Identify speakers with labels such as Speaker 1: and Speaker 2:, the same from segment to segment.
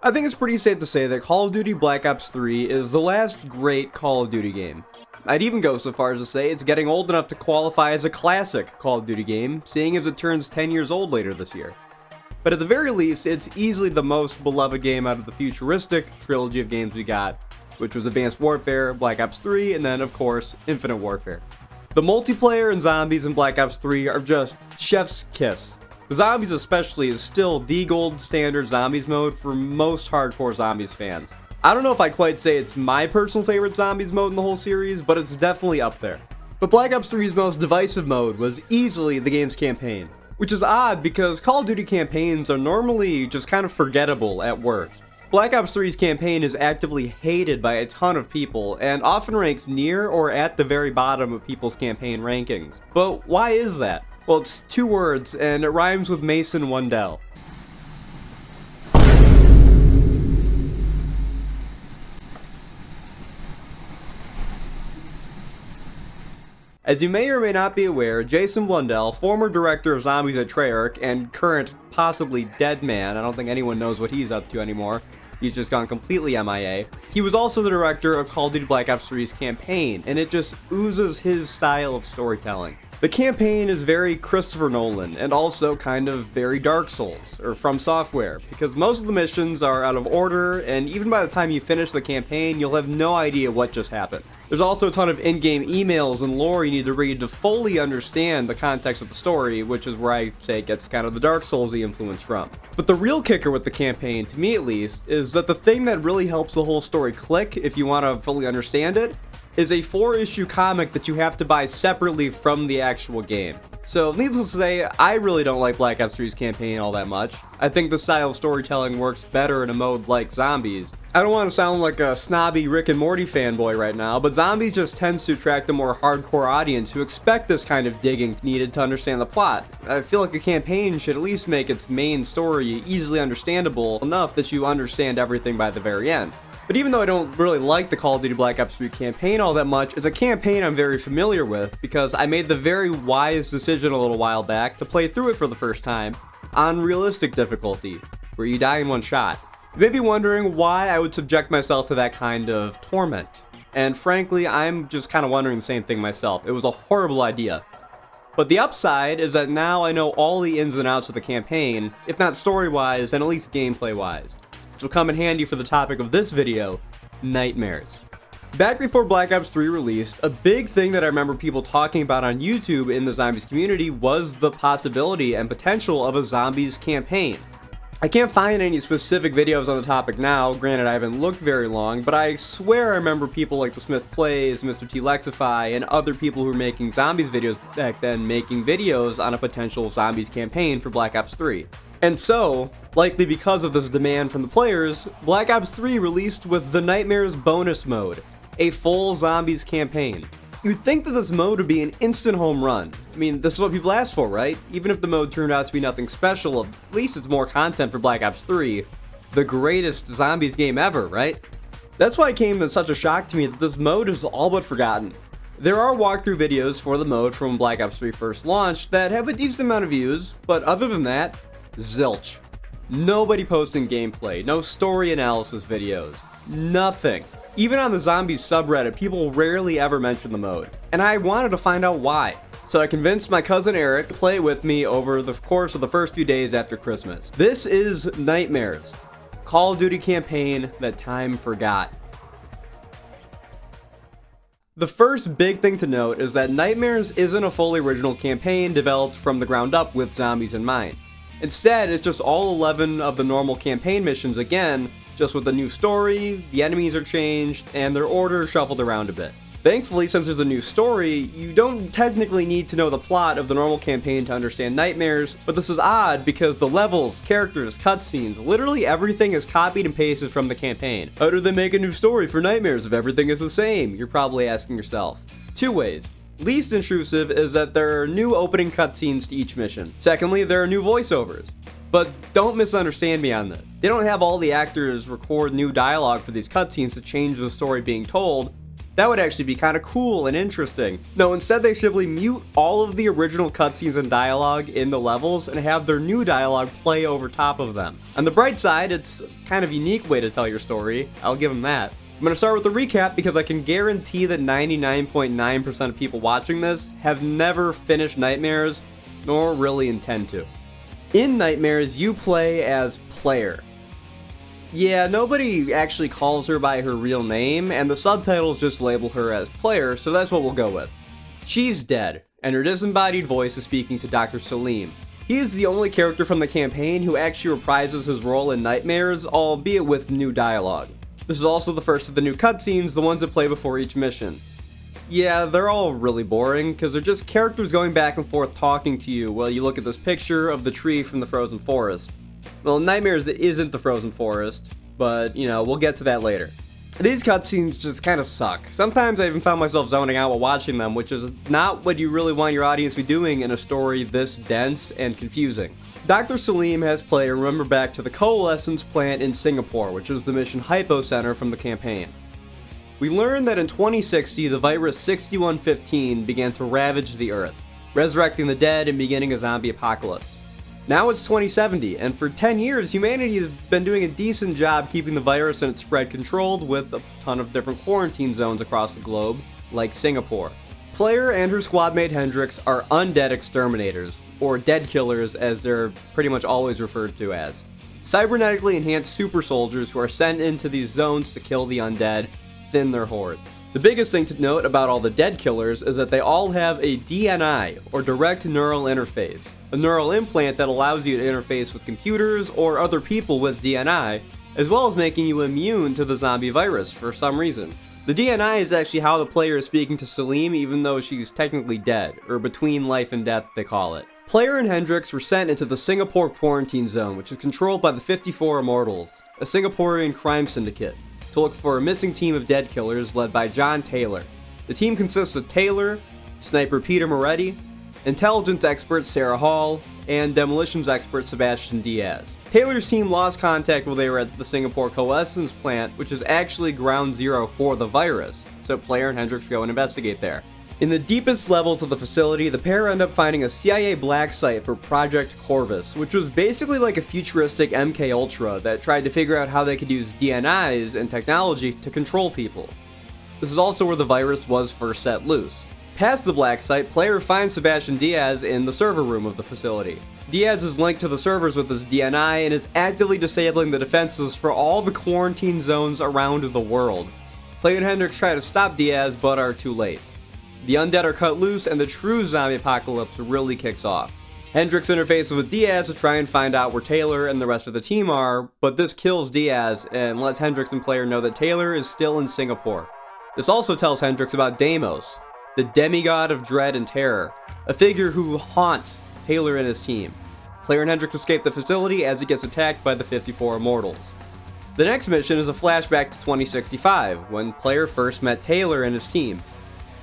Speaker 1: I think it's pretty safe to say that Call of Duty Black Ops 3 is the last great Call of Duty game. I'd even go so far as to say it's getting old enough to qualify as a classic Call of Duty game, seeing as it turns 10 years old later this year. But at the very least, it's easily the most beloved game out of the futuristic trilogy of games we got, which was Advanced Warfare, Black Ops 3, and then, of course, Infinite Warfare. The multiplayer and zombies in Black Ops 3 are just chef's kiss. The zombies especially is still the gold standard zombies mode for most hardcore zombies fans. I don't know if I'd quite say it's my personal favorite zombies mode in the whole series, but it's definitely up there. But Black Ops 3's most divisive mode was easily the game's campaign, which is odd because Call of Duty campaigns are normally just kind of forgettable at worst. Black Ops 3's campaign is actively hated by a ton of people and often ranks near or at the very bottom of people's campaign rankings. But why is that? Well, it's two words, and it rhymes with Mason Wendell. As you may or may not be aware, Jason Blundell, former director of Zombies at Treyarch and current possibly dead man, I don't think anyone knows what he's up to anymore, he's just gone completely MIA, he was also the director of Call of Duty Black Ops 3's campaign, and it just oozes his style of storytelling. The campaign is very Christopher Nolan, and also kind of very Dark Souls, or From Software, because most of the missions are out of order, and even by the time you finish the campaign, you'll have no idea what just happened. There's also a ton of in-game emails and lore you need to read to fully understand the context of the story, which is where I say it gets kind of the Dark Souls-y influence from. But the real kicker with the campaign, to me at least, is that the thing that really helps the whole story click, if you want to fully understand it, is a 4-issue comic that you have to buy separately from the actual game. So, needless to say, I really don't like Black Ops 3's campaign all that much. I think the style of storytelling works better in a mode like Zombies. I don't want to sound like a snobby Rick and Morty fanboy right now, but Zombies just tends to attract a more hardcore audience who expect this kind of digging needed to understand the plot. I feel like a campaign should at least make its main story easily understandable enough that you understand everything by the very end. But even though I don't really like the Call of Duty Black Ops 3 campaign all that much, it's a campaign I'm very familiar with because I made the very wise decision a little while back to play through it for the first time on realistic difficulty, where you die in one shot. You may be wondering why I would subject myself to that kind of torment. And frankly, I'm just kind of wondering the same thing myself. It was a horrible idea. But the upside is that now I know all the ins and outs of the campaign, if not story-wise, then at least gameplay-wise. Which will come in handy for the topic of this video, nightmares. Back before Black Ops 3 released, a big thing that I remember people talking about on YouTube in the Zombies community was the possibility and potential of a Zombies campaign. I can't find any specific videos on the topic now, granted I haven't looked very long, but I swear I remember people like The Smith Plays, Mr. T Lexify, and other people who were making Zombies videos back then making videos on a potential Zombies campaign for Black Ops 3. And so, likely because of this demand from the players, Black Ops 3 released with the Nightmares bonus mode, a full Zombies campaign. You'd think that this mode would be an instant home run. I mean, this is what people asked for, right? Even if the mode turned out to be nothing special, at least it's more content for Black Ops 3, the greatest Zombies game ever, right? That's why it came as such a shock to me that this mode is all but forgotten. There are walkthrough videos for the mode from when Black Ops 3 first launched that have a decent amount of views, but other than that, zilch. Nobody posting gameplay, no story analysis videos, nothing. Even on the Zombies subreddit, people rarely ever mention the mode. And I wanted to find out why. So I convinced my cousin Eric to play it with me over the course of the first few days after Christmas. This is Nightmares, Call of Duty campaign that time forgot. The first big thing to note is that Nightmares isn't a fully original campaign developed from the ground up with zombies in mind. Instead, it's just all 11 of the normal campaign missions again, just with a new story, the enemies are changed, and their order shuffled around a bit. Thankfully, since there's a new story, you don't technically need to know the plot of the normal campaign to understand Nightmares, but this is odd because the levels, characters, cutscenes, literally everything is copied and pasted from the campaign. How do they make a new story for Nightmares if everything is the same? You're probably asking yourself. Two ways. Least intrusive is that there are new opening cutscenes to each mission. Secondly, there are new voiceovers. But don't misunderstand me on this. They don't have all the actors record new dialogue for these cutscenes to change the story being told. That would actually be kind of cool and interesting. No, instead they simply mute all of the original cutscenes and dialogue in the levels and have their new dialogue play over top of them. On the bright side, it's a kind of unique way to tell your story, I'll give them that. I'm going to start with a recap because I can guarantee that 99.9% of people watching this have never finished Nightmares, nor really intend to. In Nightmares, you play as Player. Yeah, nobody actually calls her by her real name, and the subtitles just label her as Player, so that's what we'll go with. She's dead, and her disembodied voice is speaking to Dr. Salim. He is the only character from the campaign who actually reprises his role in Nightmares, albeit with new dialogue. This is also the first of the new cutscenes, the ones that play before each mission. Yeah, they're all really boring, because they're just characters going back and forth talking to you while you look at this picture of the tree from the frozen forest. Well, Nightmares isn't the frozen forest, but, we'll get to that later. These cutscenes just kind of suck. Sometimes I even found myself zoning out while watching them, which is not what you really want your audience to be doing in a story this dense and confusing. Dr. Salim has Player remember back to the Coalescence plant in Singapore, which was the mission Hypocenter from the campaign. We learn that in 2060, the virus 6115 began to ravage the Earth, resurrecting the dead and beginning a zombie apocalypse. Now it's 2070, and for 10 years, humanity has been doing a decent job keeping the virus and its spread controlled with a ton of different quarantine zones across the globe, like Singapore. Player and her squad mate Hendrix are undead exterminators, or dead killers as they're pretty much always referred to as. Cybernetically enhanced super soldiers who are sent into these zones to kill the undead, thin their hordes. The biggest thing to note about all the dead killers is that they all have a DNI, or direct neural interface, a neural implant that allows you to interface with computers or other people with DNI, as well as making you immune to the zombie virus for some reason. The DNI is actually how the player is speaking to Salim even though she's technically dead, or between life and death they call it. Player and Hendrix were sent into the Singapore quarantine zone, which is controlled by the 54 Immortals, a Singaporean crime syndicate, to look for a missing team of dead killers led by John Taylor. The team consists of Taylor, sniper Peter Moretti, intelligence expert Sarah Hall, and demolitions expert Sebastian Diaz. Taylor's team lost contact while they were at the Singapore Coalescence plant, which is actually ground zero for the virus, so Player and Hendrix go and investigate there. In the deepest levels of the facility, the pair end up finding a CIA black site for Project Corvus, which was basically like a futuristic MK Ultra that tried to figure out how they could use DNIs and technology to control people. This is also where the virus was first set loose. Past the black site, Player finds Sebastian Diaz in the server room of the facility. Diaz is linked to the servers with his DNI and is actively disabling the defenses for all the quarantine zones around the world. Player and Hendrix try to stop Diaz but are too late. The undead are cut loose and the true zombie apocalypse really kicks off. Hendrix interfaces with Diaz to try and find out where Taylor and the rest of the team are, but this kills Diaz and lets Hendrix and Player know that Taylor is still in Singapore. This also tells Hendrix about Deimos, the demigod of dread and terror, a figure who haunts Taylor and his team. Player and Hendrix escape the facility as it gets attacked by the 54 Immortals. The next mission is a flashback to 2065, when Player first met Taylor and his team.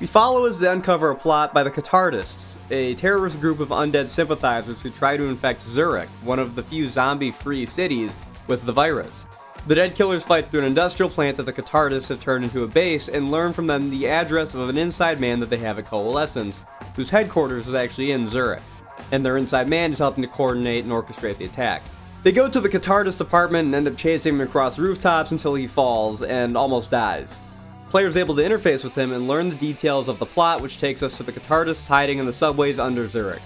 Speaker 1: We follow as they uncover a plot by the Catartists, a terrorist group of undead sympathizers who try to infect Zurich, one of the few zombie-free cities, with the virus. The dead killers fight through an industrial plant that the Catartists have turned into a base and learn from them the address of an inside man that they have at Coalescence, whose headquarters is actually in Zurich, and their inside man is helping to coordinate and orchestrate the attack. They go to the Catartist apartment and end up chasing him across rooftops until he falls and almost dies. Player's able to interface with him and learn the details of the plot, which takes us to the Catartists hiding in the subways under Zurich.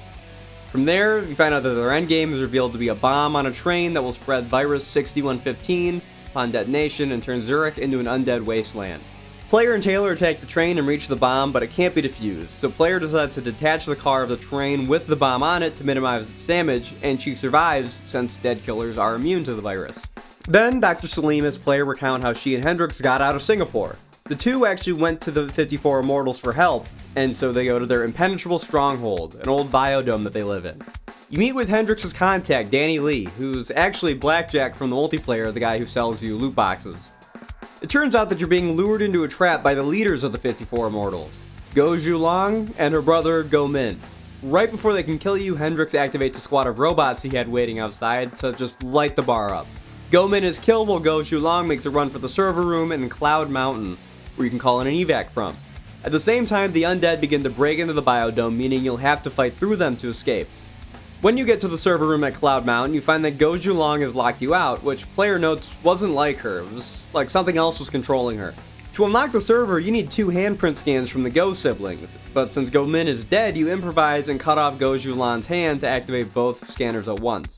Speaker 1: From there, we find out that their endgame is revealed to be a bomb on a train that will spread virus 6115 upon detonation and turn Zurich into an undead wasteland. Player and Taylor attack the train and reach the bomb, but it can't be defused, so Player decides to detach the car of the train with the bomb on it to minimize its damage, and she survives since dead killers are immune to the virus. Then, Dr. Salim has Player recount how she and Hendrix got out of Singapore. The two actually went to the 54 Immortals for help, and so they go to their impenetrable stronghold, an old biodome that they live in. You meet with Hendrix's contact, Danny Lee, who's actually Blackjack from the multiplayer, the guy who sells you loot boxes. It turns out that you're being lured into a trap by the leaders of the 54 Immortals, Go Zhulong and her brother Go Min. Right before they can kill you, Hendrix activates a squad of robots he had waiting outside to just light the bar up. Go Min is killed while Go Zhulong makes a run for the server room in Cloud Mountain, where you can call in an evac from. At the same time, the undead begin to break into the biodome, meaning you'll have to fight through them to escape. When you get to the server room at Cloud Mountain, you find that Goju Long has locked you out, which player notes wasn't like her. It was like something else was controlling her. To unlock the server, you need 2 handprint scans from the Go siblings, but since Go Min is dead, you improvise and cut off Goju Lan's hand to activate both scanners at once.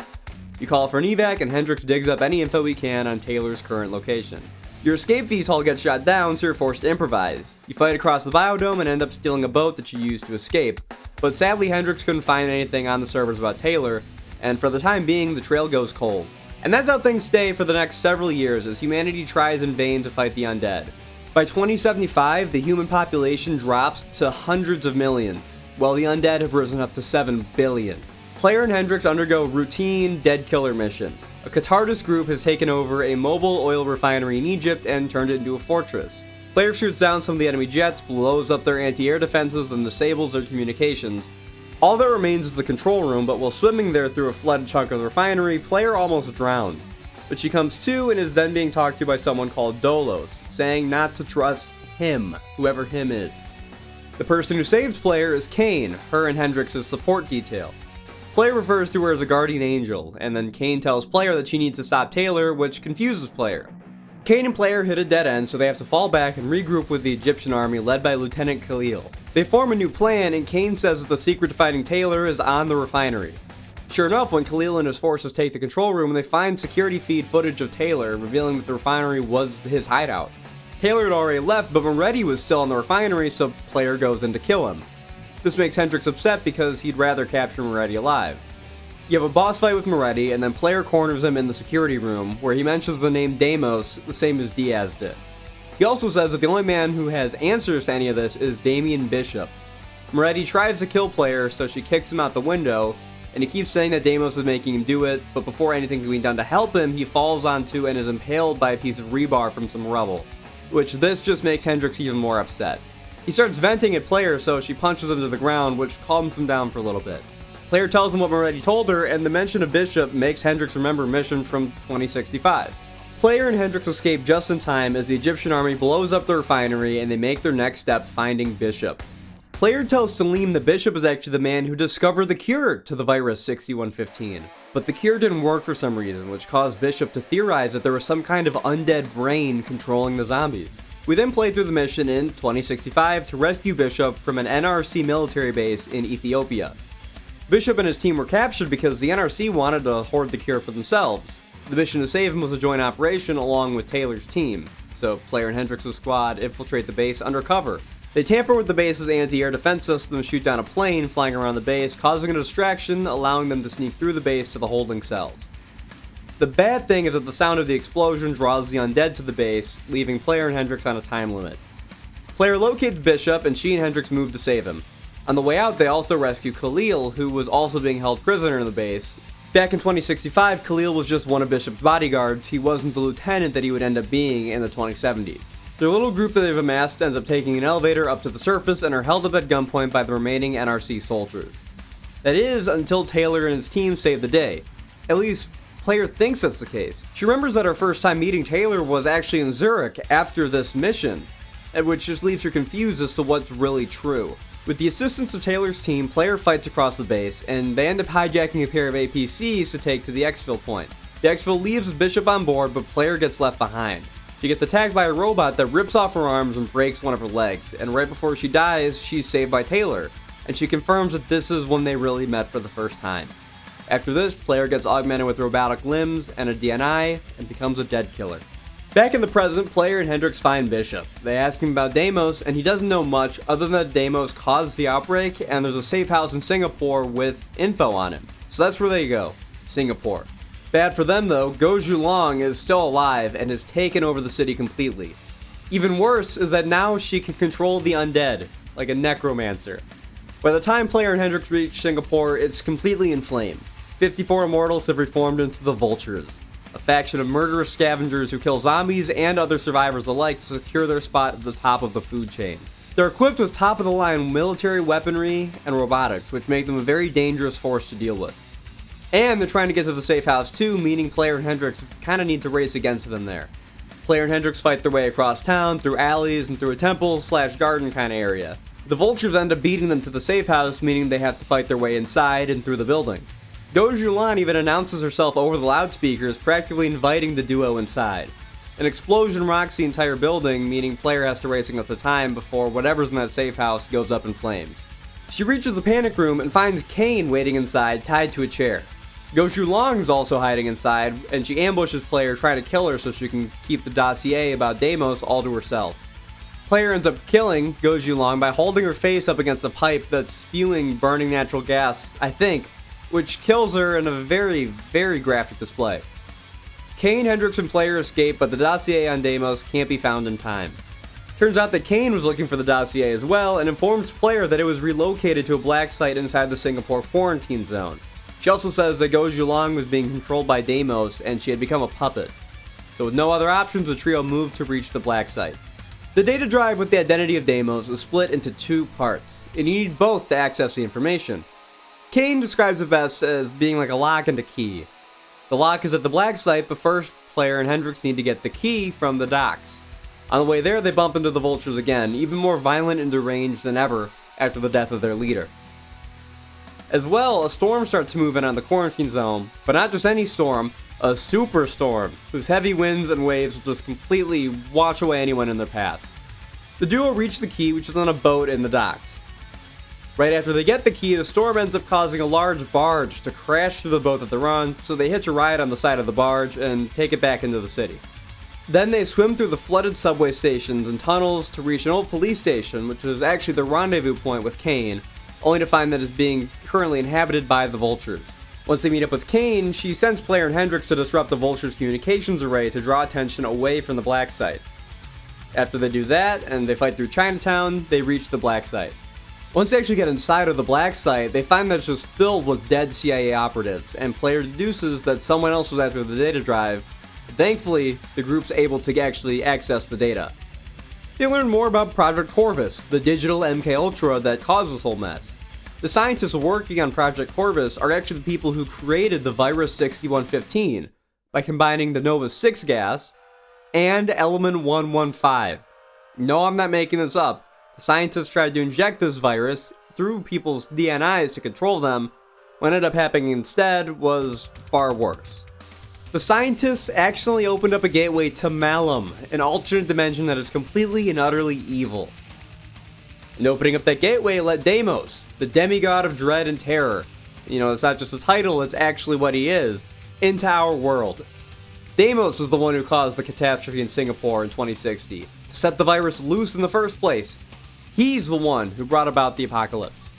Speaker 1: You call for an evac, and Hendrix digs up any info he can on Taylor's current location. Your escape VTOL gets shot down, so you're forced to improvise. You fight across the biodome and end up stealing a boat that you used to escape, but sadly Hendrix couldn't find anything on the servers about Taylor, and for the time being, the trail goes cold. And that's how things stay for the next several years as humanity tries in vain to fight the undead. By 2075, the human population drops to hundreds of millions, while the undead have risen up to 7 billion. Player and Hendrix undergo routine dead killer mission. A Cathartis group has taken over a mobile oil refinery in Egypt and turned it into a fortress. Player shoots down some of the enemy jets, blows up their anti-air defenses, and disables their communications. All that remains is the control room, but while swimming there through a flooded chunk of the refinery, Player almost drowns. But she comes to and is then being talked to by someone called Dolos, saying not to trust him, whoever him is. The person who saves Player is Kane, her and Hendrix's support detail. Player refers to her as a guardian angel, and then Kane tells Player that she needs to stop Taylor, which confuses Player. Kane and Player hit a dead end, so they have to fall back and regroup with the Egyptian army led by Lieutenant Khalil. They form a new plan, and Kane says that the secret to finding Taylor is on the refinery. Sure enough, when Khalil and his forces take the control room, they find security feed footage of Taylor, revealing that the refinery was his hideout. Taylor had already left, but Moretti was still in the refinery, so Player goes in to kill him. This makes Hendrix upset because he'd rather capture Moretti alive. You have a boss fight with Moretti, and then Player corners him in the security room, where he mentions the name Deimos, the same as Diaz did. He also says that the only man who has answers to any of this is Damian Bishop. Moretti tries to kill Player, so she kicks him out the window, and he keeps saying that Deimos is making him do it, but before anything can be done to help him, he falls onto and is impaled by a piece of rebar from some rubble, which this just makes Hendrix even more upset. He starts venting at Player, so she punches him to the ground, which calms him down for a little bit. Player tells him what Moretti told her, and the mention of Bishop makes Hendrix remember a mission from 2065. Player and Hendrix escape just in time as the Egyptian army blows up the refinery and they make their next step finding Bishop. Player tells Salim that Bishop is actually the man who discovered the cure to the virus 6115. But the cure didn't work for some reason, which caused Bishop to theorize that there was some kind of undead brain controlling the zombies. We then play through the mission in 2065 to rescue Bishop from an NRC military base in Ethiopia. Bishop and his team were captured because the NRC wanted to hoard the cure for themselves. The mission to save him was a joint operation along with Taylor's team, so Player and Hendrix's squad infiltrate the base undercover. They tamper with the base's anti-air defense system and shoot down a plane flying around the base, causing a distraction, allowing them to sneak through the base to the holding cells. The bad thing is that the sound of the explosion draws the undead to the base, leaving Player and Hendrix on a time limit. Player locates Bishop, and she and Hendrix move to save him. On the way out, they also rescue Khalil, who was also being held prisoner in the base. Back in 2065, Khalil was just one of Bishop's bodyguards. He wasn't the lieutenant that he would end up being in the 2070s. Their little group that they've amassed ends up taking an elevator up to the surface and are held up at gunpoint by the remaining NRC soldiers. That is, until Taylor and his team save the day. At least, Player thinks that's the case. She remembers that her first time meeting Taylor was actually in Zurich after this mission, which just leaves her confused as to what's really true. With the assistance of Taylor's team, Player fights across the base, and they end up hijacking a pair of APCs to take to the exfil point. The exfil leaves with Bishop on board, but Player gets left behind. She gets attacked by a robot that rips off her arms and breaks one of her legs, and right before she dies, she's saved by Taylor, and she confirms that this is when they really met for the first time. After this, Player gets augmented with robotic limbs and a DNI, and becomes a dead killer. Back in the present, Player and Hendrix find Bishop. They ask him about Deimos, and he doesn't know much other than that Deimos caused the outbreak, and there's a safe house in Singapore with info on him. So that's where they go, Singapore. Bad for them though, Goju Long is still alive and has taken over the city completely. Even worse is that now she can control the undead, like a necromancer. By the time Player and Hendrix reach Singapore, it's completely in flames. 54 immortals have reformed into the Vultures, a faction of murderous scavengers who kill zombies and other survivors alike to secure their spot at the top of the food chain. They're equipped with top-of-the-line military weaponry and robotics, which make them a very dangerous force to deal with. And they're trying to get to the safe house too, meaning Player and Hendrix kind of need to race against them there. Player and Hendrix fight their way across town, through alleys, and through a temple/garden kind of area. The vultures end up beating them to the safe house, meaning they have to fight their way inside and through the building. Goju Lan even announces herself over the loudspeakers, practically inviting the duo inside. An explosion rocks the entire building, meaning player has to race against the time before whatever's in that safe house goes up in flames. She reaches the panic room and finds Kane waiting inside, tied to a chair. Goju Long's also hiding inside, and she ambushes player, trying to kill her so she can keep the dossier about Deimos all to herself. Player ends up killing Goju Long by holding her face up against a pipe that's spewing burning natural gas, I think, which kills her in a very, very graphic display. Kane, Hendrix, and player escape, but the dossier on Deimos can't be found in time. Turns out that Kane was looking for the dossier as well, and informs player that it was relocated to a black site inside the Singapore quarantine zone. She also says that Goju Long was being controlled by Deimos, and she had become a puppet. So with no other options, the trio moved to reach the black site. The data drive with the identity of Deimos is split into two parts, and you need both to access the information. Kane describes it best as being like a lock and a key. The lock is at the black site, but first, player and Hendrix need to get the key from the docks. On the way there, they bump into the vultures again, even more violent and deranged than ever after the death of their leader. As well, a storm starts to move in on the quarantine zone, but not just any storm, a superstorm, whose heavy winds and waves will just completely wash away anyone in their path. The duo reach the key, which is on a boat in the docks. Right after they get the key, the storm ends up causing a large barge to crash through the boat that they're on, so they hitch a ride on the side of the barge and take it back into the city. Then they swim through the flooded subway stations and tunnels to reach an old police station, which is actually the rendezvous point with Kane, only to find that it's being currently inhabited by the vultures. Once they meet up with Kane, she sends player and Hendrix to disrupt the vultures' communications array to draw attention away from the black site. After they do that, and they fight through Chinatown, they reach the black site. Once they actually get inside of the black site, they find that it's just filled with dead CIA operatives, and player deduces that someone else was after the data drive. Thankfully, the group's able to actually access the data. They learn more about Project Corvus, the digital MKUltra that caused this whole mess. The scientists working on Project Corvus are actually the people who created the virus 6115 by combining the Nova 6 gas and element 115. No, I'm not making this up. The scientists tried to inject this virus through people's DNIs to control them. What ended up happening instead was far worse. The scientists accidentally opened up a gateway to Malum, an alternate dimension that is completely and utterly evil. And opening up that gateway let Deimos, the demigod of dread and terror, it's not just a title, it's actually what he is, into our world. Deimos is the one who caused the catastrophe in Singapore in 2060, to set the virus loose in the first place. He's the one who brought about the apocalypse.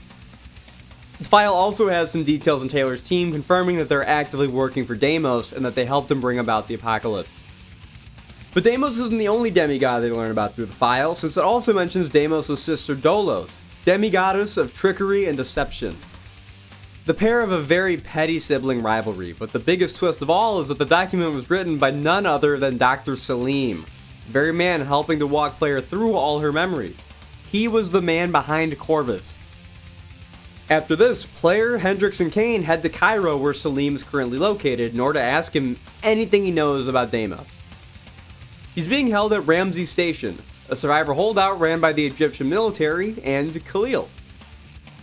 Speaker 1: The file also has some details on Taylor's team confirming that they're actively working for Deimos and that they helped him bring about the apocalypse. But Deimos isn't the only demigod they learn about through the file, since it also mentions Deimos' sister Dolos, demigoddess of trickery and deception. The pair have a very petty sibling rivalry, but the biggest twist of all is that the document was written by none other than Dr. Salim, the very man helping to walk player through all her memories. He was the man behind Corvus. After this, player, Hendrix, and Kane head to Cairo, where Salim is currently located, in order to ask him anything he knows about Deimos. He's being held at Ramsey Station, a survivor holdout ran by the Egyptian military and Khalil.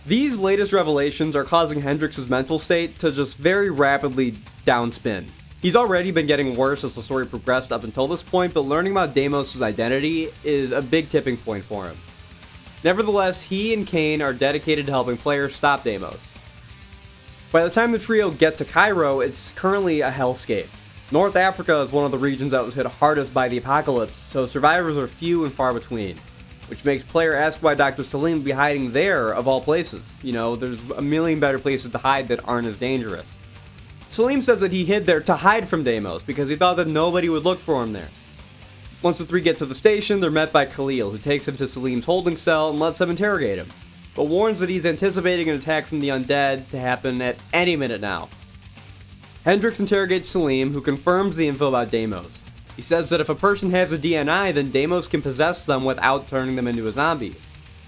Speaker 1: These latest revelations are causing Hendrix's mental state to just very rapidly downspin. He's already been getting worse as the story progressed up until this point, but learning about Deimos' identity is a big tipping point for him. Nevertheless, he and Kane are dedicated to helping players stop Deimos. By the time the trio get to Cairo, it's currently a hellscape. North Africa is one of the regions that was hit hardest by the apocalypse, so survivors are few and far between, which makes player ask why Dr. Salim would be hiding there of all places. There's a million better places to hide that aren't as dangerous. Salim says that he hid there to hide from Deimos because he thought that nobody would look for him there. Once the three get to the station, they're met by Khalil, who takes him to Salim's holding cell and lets them interrogate him, but warns that he's anticipating an attack from the undead to happen at any minute now. Hendrix interrogates Salim, who confirms the info about Deimos. He says that if a person has a DNI, then Deimos can possess them without turning them into a zombie.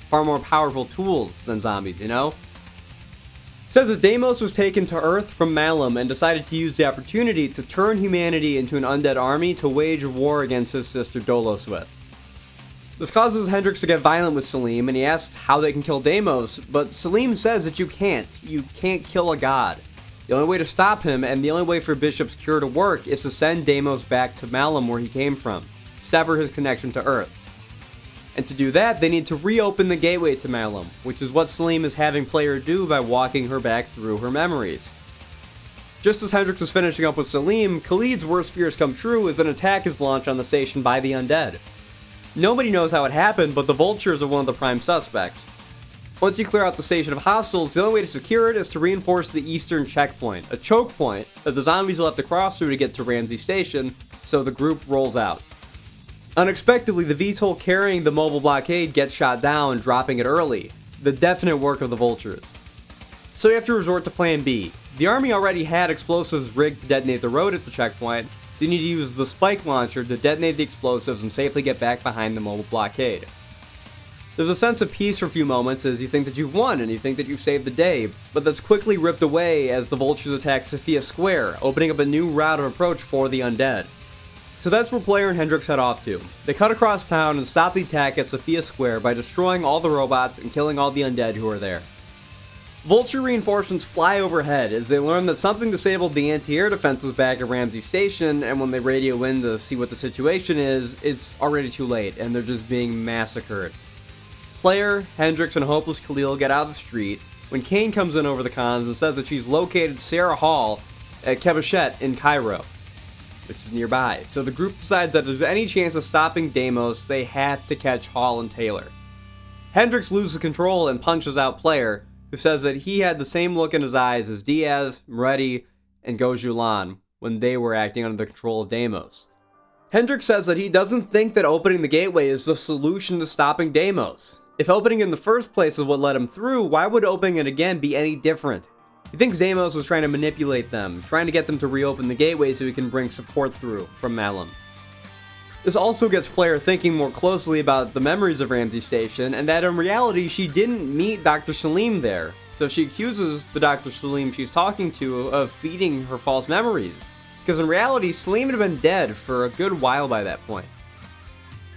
Speaker 1: Far more powerful tools than zombies, says that Deimos was taken to Earth from Malum and decided to use the opportunity to turn humanity into an undead army to wage war against his sister Dolos with. This causes Hendrix to get violent with Selim, and he asks how they can kill Deimos, but Selim says that you can't kill a god. The only way to stop him, and the only way for Bishop's cure to work, is to send Deimos back to Malum where he came from, sever his connection to Earth. And to do that, they need to reopen the gateway to Malum, which is what Selim is having player do by walking her back through her memories. Just as Hendrix was finishing up with Selim, Khalid's worst fears come true as an attack is launched on the station by the undead. Nobody knows how it happened, but the Vultures are one of the prime suspects. Once you clear out the station of hostiles, the only way to secure it is to reinforce the eastern checkpoint, a choke point that the zombies will have to cross through to get to Ramsey Station, so the group rolls out. Unexpectedly, the VTOL carrying the mobile blockade gets shot down, dropping it early, the definite work of the Vultures. So you have to resort to Plan B. The army already had explosives rigged to detonate the road at the checkpoint, so you need to use the spike launcher to detonate the explosives and safely get back behind the mobile blockade. There's a sense of peace for a few moments as you think that you've won and you think that you've saved the day, but that's quickly ripped away as the Vultures attack Sophia Square, opening up a new route of approach for the undead. So that's where Player and Hendrix head off to. They cut across town and stop the attack at Sophia Square by destroying all the robots and killing all the undead who are there. Vulture reinforcements fly overhead as they learn that something disabled the anti-air defenses back at Ramsey Station, and when they radio in to see what the situation is, it's already too late and they're just being massacred. Player, Hendrix, and Hopeless Khalil get out of the street when Kane comes in over the comms and says that she's located Sarah Hall at Kebashet in Cairo, which is nearby. So the group decides that if there's any chance of stopping Deimos, they have to catch Hall and Taylor. Hendrix loses control and punches out Player, who says that he had the same look in his eyes as Diaz, Moretti, and Gojulan when they were acting under the control of Deimos. Hendrix says that he doesn't think that opening the gateway is the solution to stopping Deimos. If opening in the first place is what led him through, why would opening it again be any different? He thinks Deimos was trying to manipulate them, trying to get them to reopen the gateway so he can bring support through from Malum. This also gets Player thinking more closely about the memories of Ramsey Station, and that in reality she didn't meet Dr. Selim there, so she accuses the Dr. Selim she's talking to of feeding her false memories, because in reality Selim had been dead for a good while by that point.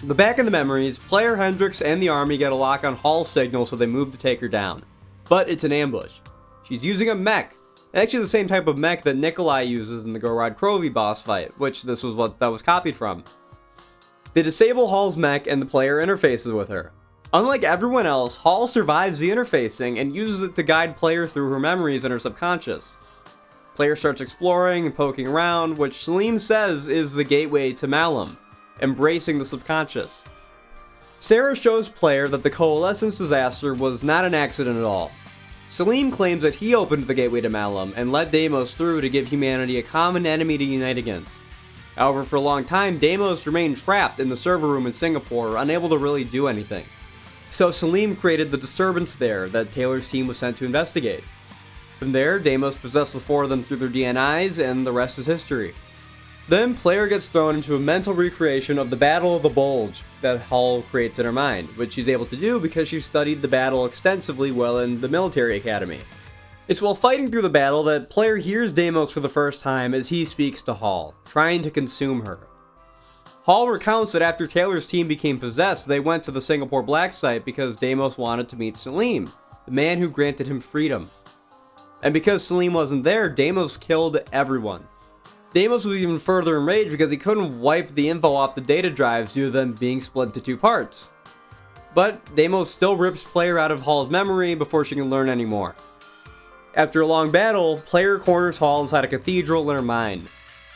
Speaker 1: But back in the memories, Player, Hendrix, and the army get a lock on Hall's signal, so they move to take her down. But it's an ambush. She's using a mech, actually the same type of mech that Nikolai uses in the Gorod Krovi boss fight, which this was what that was copied from. They disable Hall's mech and the Player interfaces with her. Unlike everyone else, Hall survives the interfacing and uses it to guide Player through her memories and her subconscious. Player starts exploring and poking around, which Selim says is the gateway to Malum, embracing the subconscious. Sarah shows Player that the Coalescence disaster was not an accident at all. Selim claims that he opened the gateway to Malum and let Deimos through to give humanity a common enemy to unite against. However, for a long time, Deimos remained trapped in the server room in Singapore, unable to really do anything. So Selim created the disturbance there that Taylor's team was sent to investigate. From there, Deimos possessed the four of them through their DNIs, and the rest is history. Then, Player gets thrown into a mental recreation of the Battle of the Bulge that Hall creates in her mind, which she's able to do because she studied the battle extensively while in the military academy. It's while fighting through the battle that Player hears Deimos for the first time as he speaks to Hall, trying to consume her. Hall recounts that after Taylor's team became possessed, they went to the Singapore Black site because Deimos wanted to meet Selim, the man who granted him freedom. And because Selim wasn't there, Deimos killed everyone. Deimos was even further enraged because he couldn't wipe the info off the data drives due to them being split into two parts. But Deimos still rips Player out of Hall's memory before she can learn any more. After a long battle, Player corners Hall inside a cathedral in her mind.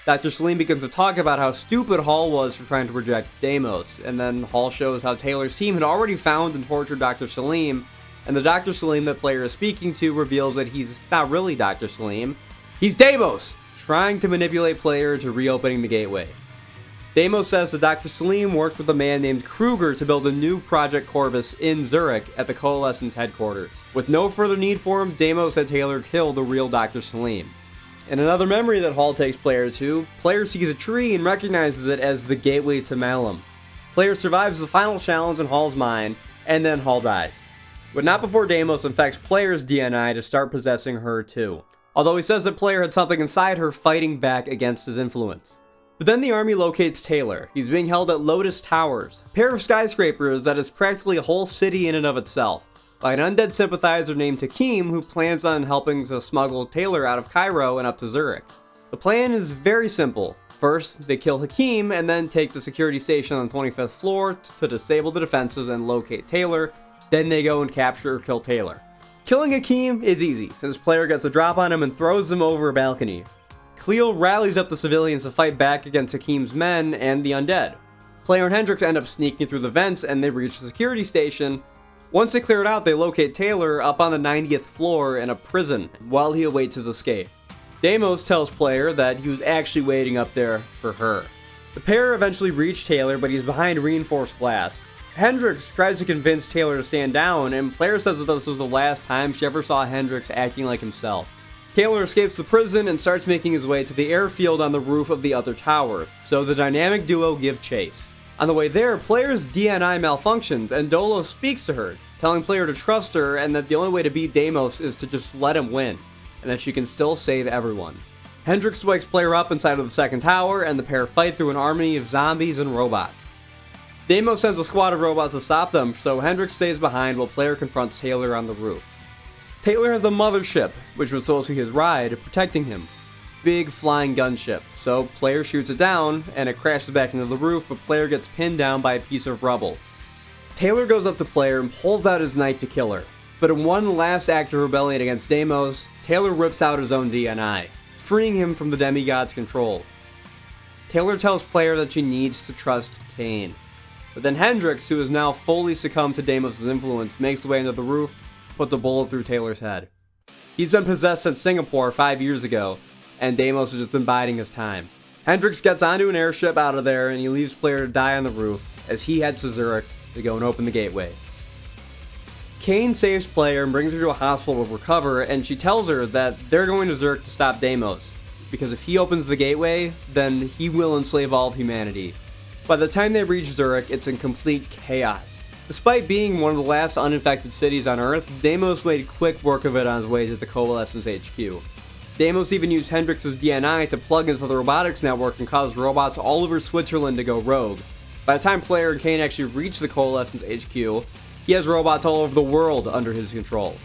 Speaker 1: Dr. Selim begins to talk about how stupid Hall was for trying to reject Deimos, and then Hall shows how Taylor's team had already found and tortured Dr. Selim, and the Dr. Selim that Player is speaking to reveals that he's not really Dr. Selim, he's Deimos, trying to manipulate Player to reopening the gateway. Deimos says that Dr. Selim worked with a man named Kruger to build a new Project Corvus in Zurich at the Coalescence headquarters. With no further need for him, Deimos had Taylor kill the real Dr. Selim. In another memory that Hall takes Player to, Player sees a tree and recognizes it as the gateway to Malum. Player survives the final challenge in Hall's mind, and then Hall dies. but not before Deimos infects Player's DNI to start possessing her too. Although he says that Player had something inside her fighting back against his influence. But then the army locates Taylor. He's being held at Lotus Towers, a pair of skyscrapers that is practically a whole city in and of itself, by an undead sympathizer named Hakim who plans on helping to smuggle Taylor out of Cairo and up to Zurich. The plan is very simple. First, they kill Hakim and then take the security station on the 25th floor to disable the defenses and locate Taylor. Then they go and capture or kill Taylor. Killing Hakim is easy, since Player gets a drop on him and throws him over a balcony. Cleo rallies up the civilians to fight back against Hakim's men and the undead. Player and Hendrix end up sneaking through the vents and they reach the security station. Once they clear it out, they locate Taylor up on the 90th floor in a prison while he awaits his escape. Deimos tells Player that he was actually waiting up there for her. The pair eventually reach Taylor, but he's behind reinforced glass. Hendrix tries to convince Taylor to stand down, and Player says that this was the last time she ever saw Hendrix acting like himself. Taylor escapes the prison and starts making his way to the airfield on the roof of the other tower, so the dynamic duo give chase. On the way there, Player's DNI malfunctions, and Dolo speaks to her, telling Player to trust her and that the only way to beat Deimos is to just let him win, and that she can still save everyone. Hendrix wakes Player up inside of the second tower, and the pair fight through an army of zombies and robots. Deimos sends a squad of robots to stop them, so Hendrix stays behind while Player confronts Taylor on the roof. Taylor has the mothership, which was supposed to be his ride, protecting him. Big flying gunship, so Player shoots it down, and it crashes back into the roof, but Player gets pinned down by a piece of rubble. Taylor goes up to Player and pulls out his knife to kill her, but in one last act of rebellion against Deimos, Taylor rips out his own DNI, freeing him from the demigod's control. Taylor tells Player that she needs to trust Kane, but then Hendrix, who has now fully succumbed to Deimos' influence, makes the way into the roof, puts a bullet through Taylor's head. He's been possessed since Singapore 5 years ago, and Deimos has just been biding his time. Hendrix gets onto an airship out of there, and he leaves Player to die on the roof as he heads to Zurich to go and open the gateway. Kane saves Player and brings her to a hospital to recover, and she tells her that they're going to Zurich to stop Deimos, because if he opens the gateway, then he will enslave all of humanity. By the time they reach Zurich, it's in complete chaos. Despite being one of the last uninfected cities on Earth, Deimos made quick work of it on his way to the Coalescence HQ. Deimos even used Hendrix's DNI to plug into the robotics network and cause robots all over Switzerland to go rogue. By the time Player and Kane actually reach the Coalescence HQ, he has robots all over the world under his control.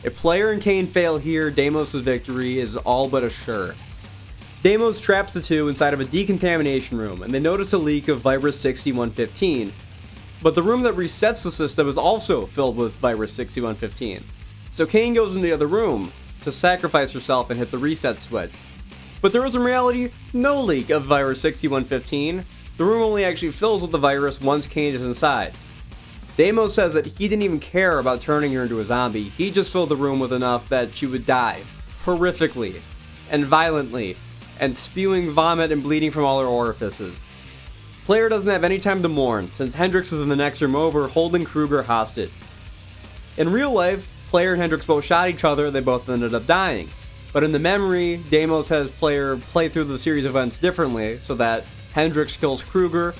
Speaker 1: If Player and Kane fail here, Deimos' victory is all but assured. Deimos traps the two inside of a decontamination room, and they notice a leak of virus 6115. But the room that resets the system is also filled with virus 6115. So Kane goes into the other room to sacrifice herself and hit the reset switch. But there is in reality no leak of virus 6115. The room only actually fills with the virus once Kane is inside. Deimos says that he didn't even care about turning her into a zombie. He just filled the room with enough that she would die, horrifically, and violently, and spewing vomit and bleeding from all her orifices. Player doesn't have any time to mourn, since Hendrix is in the next room over holding Kruger hostage. In real life, Player and Hendrix both shot each other and they both ended up dying. But in the memory, Deimos has Player play through the series of events differently, so that Hendrix kills Kruger,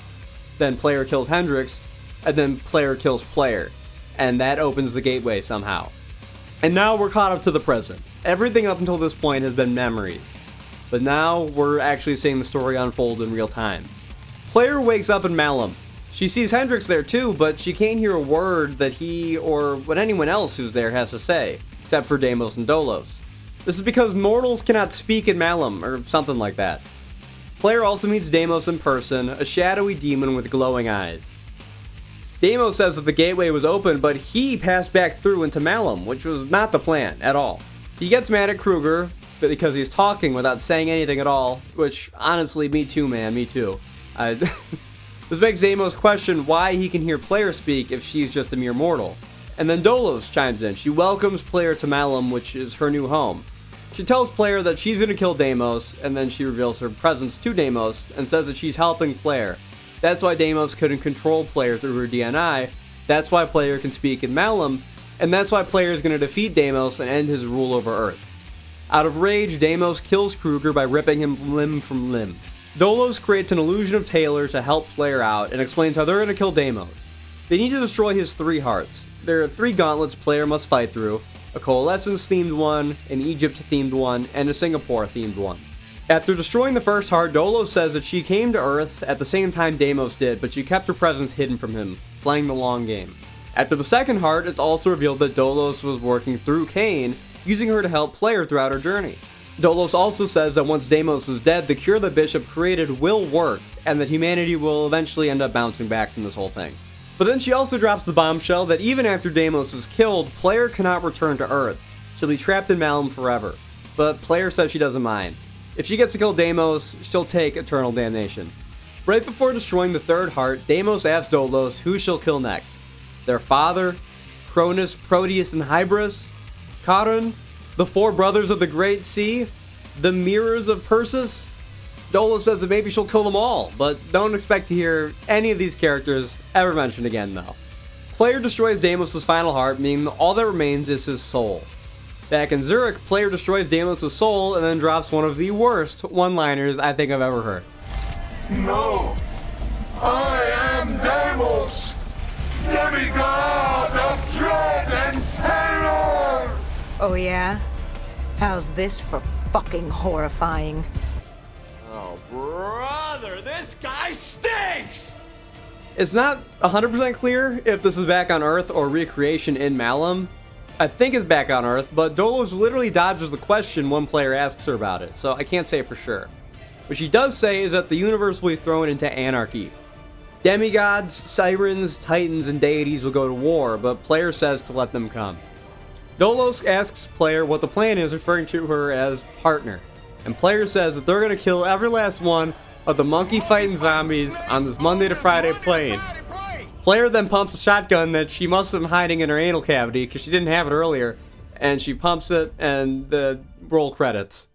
Speaker 1: then Player kills Hendrix, and then Player kills Player. And that opens the gateway somehow. And now we're caught up to the present. Everything up until this point has been memories. But now we're actually seeing the story unfold in real time. Player wakes up in Malum. She sees Hendrix there too, but she can't hear a word that he or what anyone else who's there has to say, except for Deimos and Dolos. This is because mortals cannot speak in Malum, or something like that. Player also meets Deimos in person, a shadowy demon with glowing eyes. Deimos says that the gateway was open, but he passed back through into Malum, which was not the plan at all. He gets mad at Kruger because he's talking without saying anything at all, which honestly, me too, man, me too. This makes Deimos question why he can hear Player speak if she's just a mere mortal. And then Dolos chimes in. She welcomes Player to Malum, which is her new home. She tells Player that she's going to kill Deimos, and then she reveals her presence to Deimos and says that she's helping Player. That's why Deimos couldn't control Player through her DNI, that's why Player can speak in Malum, and that's why Player is going to defeat Deimos and end his rule over Earth. Out of rage, Deimos kills Kruger by ripping him limb from limb. Dolos creates an illusion of Taylor to help Player out and explains how they're going to kill Deimos. They need to destroy his 3 hearts. There are 3 gauntlets player must fight through, a Coalescence-themed one, an Egypt-themed one, and a Singapore-themed one. After destroying the first heart, Dolos says that she came to Earth at the same time Deimos did, but she kept her presence hidden from him, playing the long game. After the second heart, it's also revealed that Dolos was working through Cain, using her to help player throughout her journey. Dolos also says that once Deimos is dead, the cure the Bishop created will work, and that humanity will eventually end up bouncing back from this whole thing. But then she also drops the bombshell that even after Deimos is killed, player cannot return to Earth. She'll be trapped in Malum forever. But player says she doesn't mind. If she gets to kill Deimos, she'll take eternal damnation. Right before destroying the 3rd heart, Deimos asks Dolos who she'll kill next. Their father? Cronus, Proteus, and Hybris? Charon? The 4 brothers of the Great Sea? The mirrors of Perseus? Dolos says that maybe she'll kill them all, but don't expect to hear any of these characters ever mentioned again though. Player destroys Deimos' final heart, meaning all that remains is his soul. Back in Zurich, player destroys Deimos' soul and then drops one of the worst one-liners I think I've ever heard.
Speaker 2: No! I am Deimos! Demigod of dread and terror!
Speaker 3: Oh yeah? How's this for fucking horrifying?
Speaker 4: Oh, brother, this guy stinks!
Speaker 1: It's not 100% clear if this is back on Earth or recreation in Malum. I think it's back on Earth, but Dolos literally dodges the question one player asks her about it, so I can't say for sure. What she does say is that the universe will be thrown into anarchy. Demigods, sirens, titans, and deities will go to war, but player says to let them come. Dolos asks player what the plan is, referring to her as partner, and player says that they're going to kill every last one of the monkey fighting zombies on this Monday to Friday plane. Player then pumps a shotgun that she must have been hiding in her anal cavity because she didn't have it earlier, and she pumps it and the roll credits.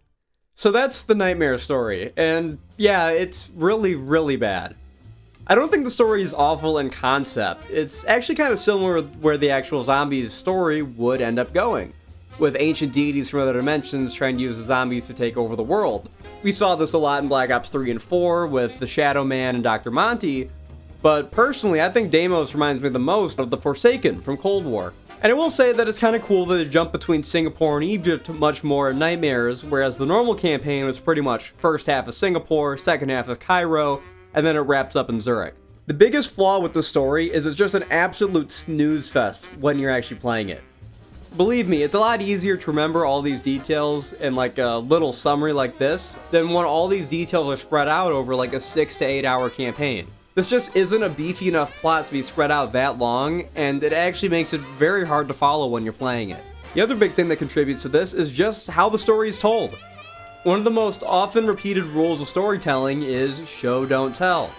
Speaker 1: So that's the nightmare story, and yeah, it's really, really bad. I don't think the story is awful in concept. It's actually kind of similar with where the actual zombies story would end up going, with ancient deities from other dimensions trying to use the zombies to take over the world. We saw this a lot in Black Ops 3 and 4 with the Shadow Man and Dr. Monty, but personally I think Deimos reminds me the most of the Forsaken from Cold War. And I will say that it's kind of cool that they jump between Singapore and Egypt much more in Nightmares, whereas the normal campaign was pretty much first half of Singapore, second half of Cairo, and then it wraps up in Zurich. The biggest flaw with the story is it's just an absolute snooze fest when you're actually playing it. Believe me, it's a lot easier to remember all these details in like a little summary like this than when all these details are spread out over like a 6 to 8 hour campaign. This just isn't a beefy enough plot to be spread out that long, and it actually makes it very hard to follow when you're playing it. The other big thing that contributes to this is just how the story is told. One of the most often repeated rules of storytelling is show, don't tell.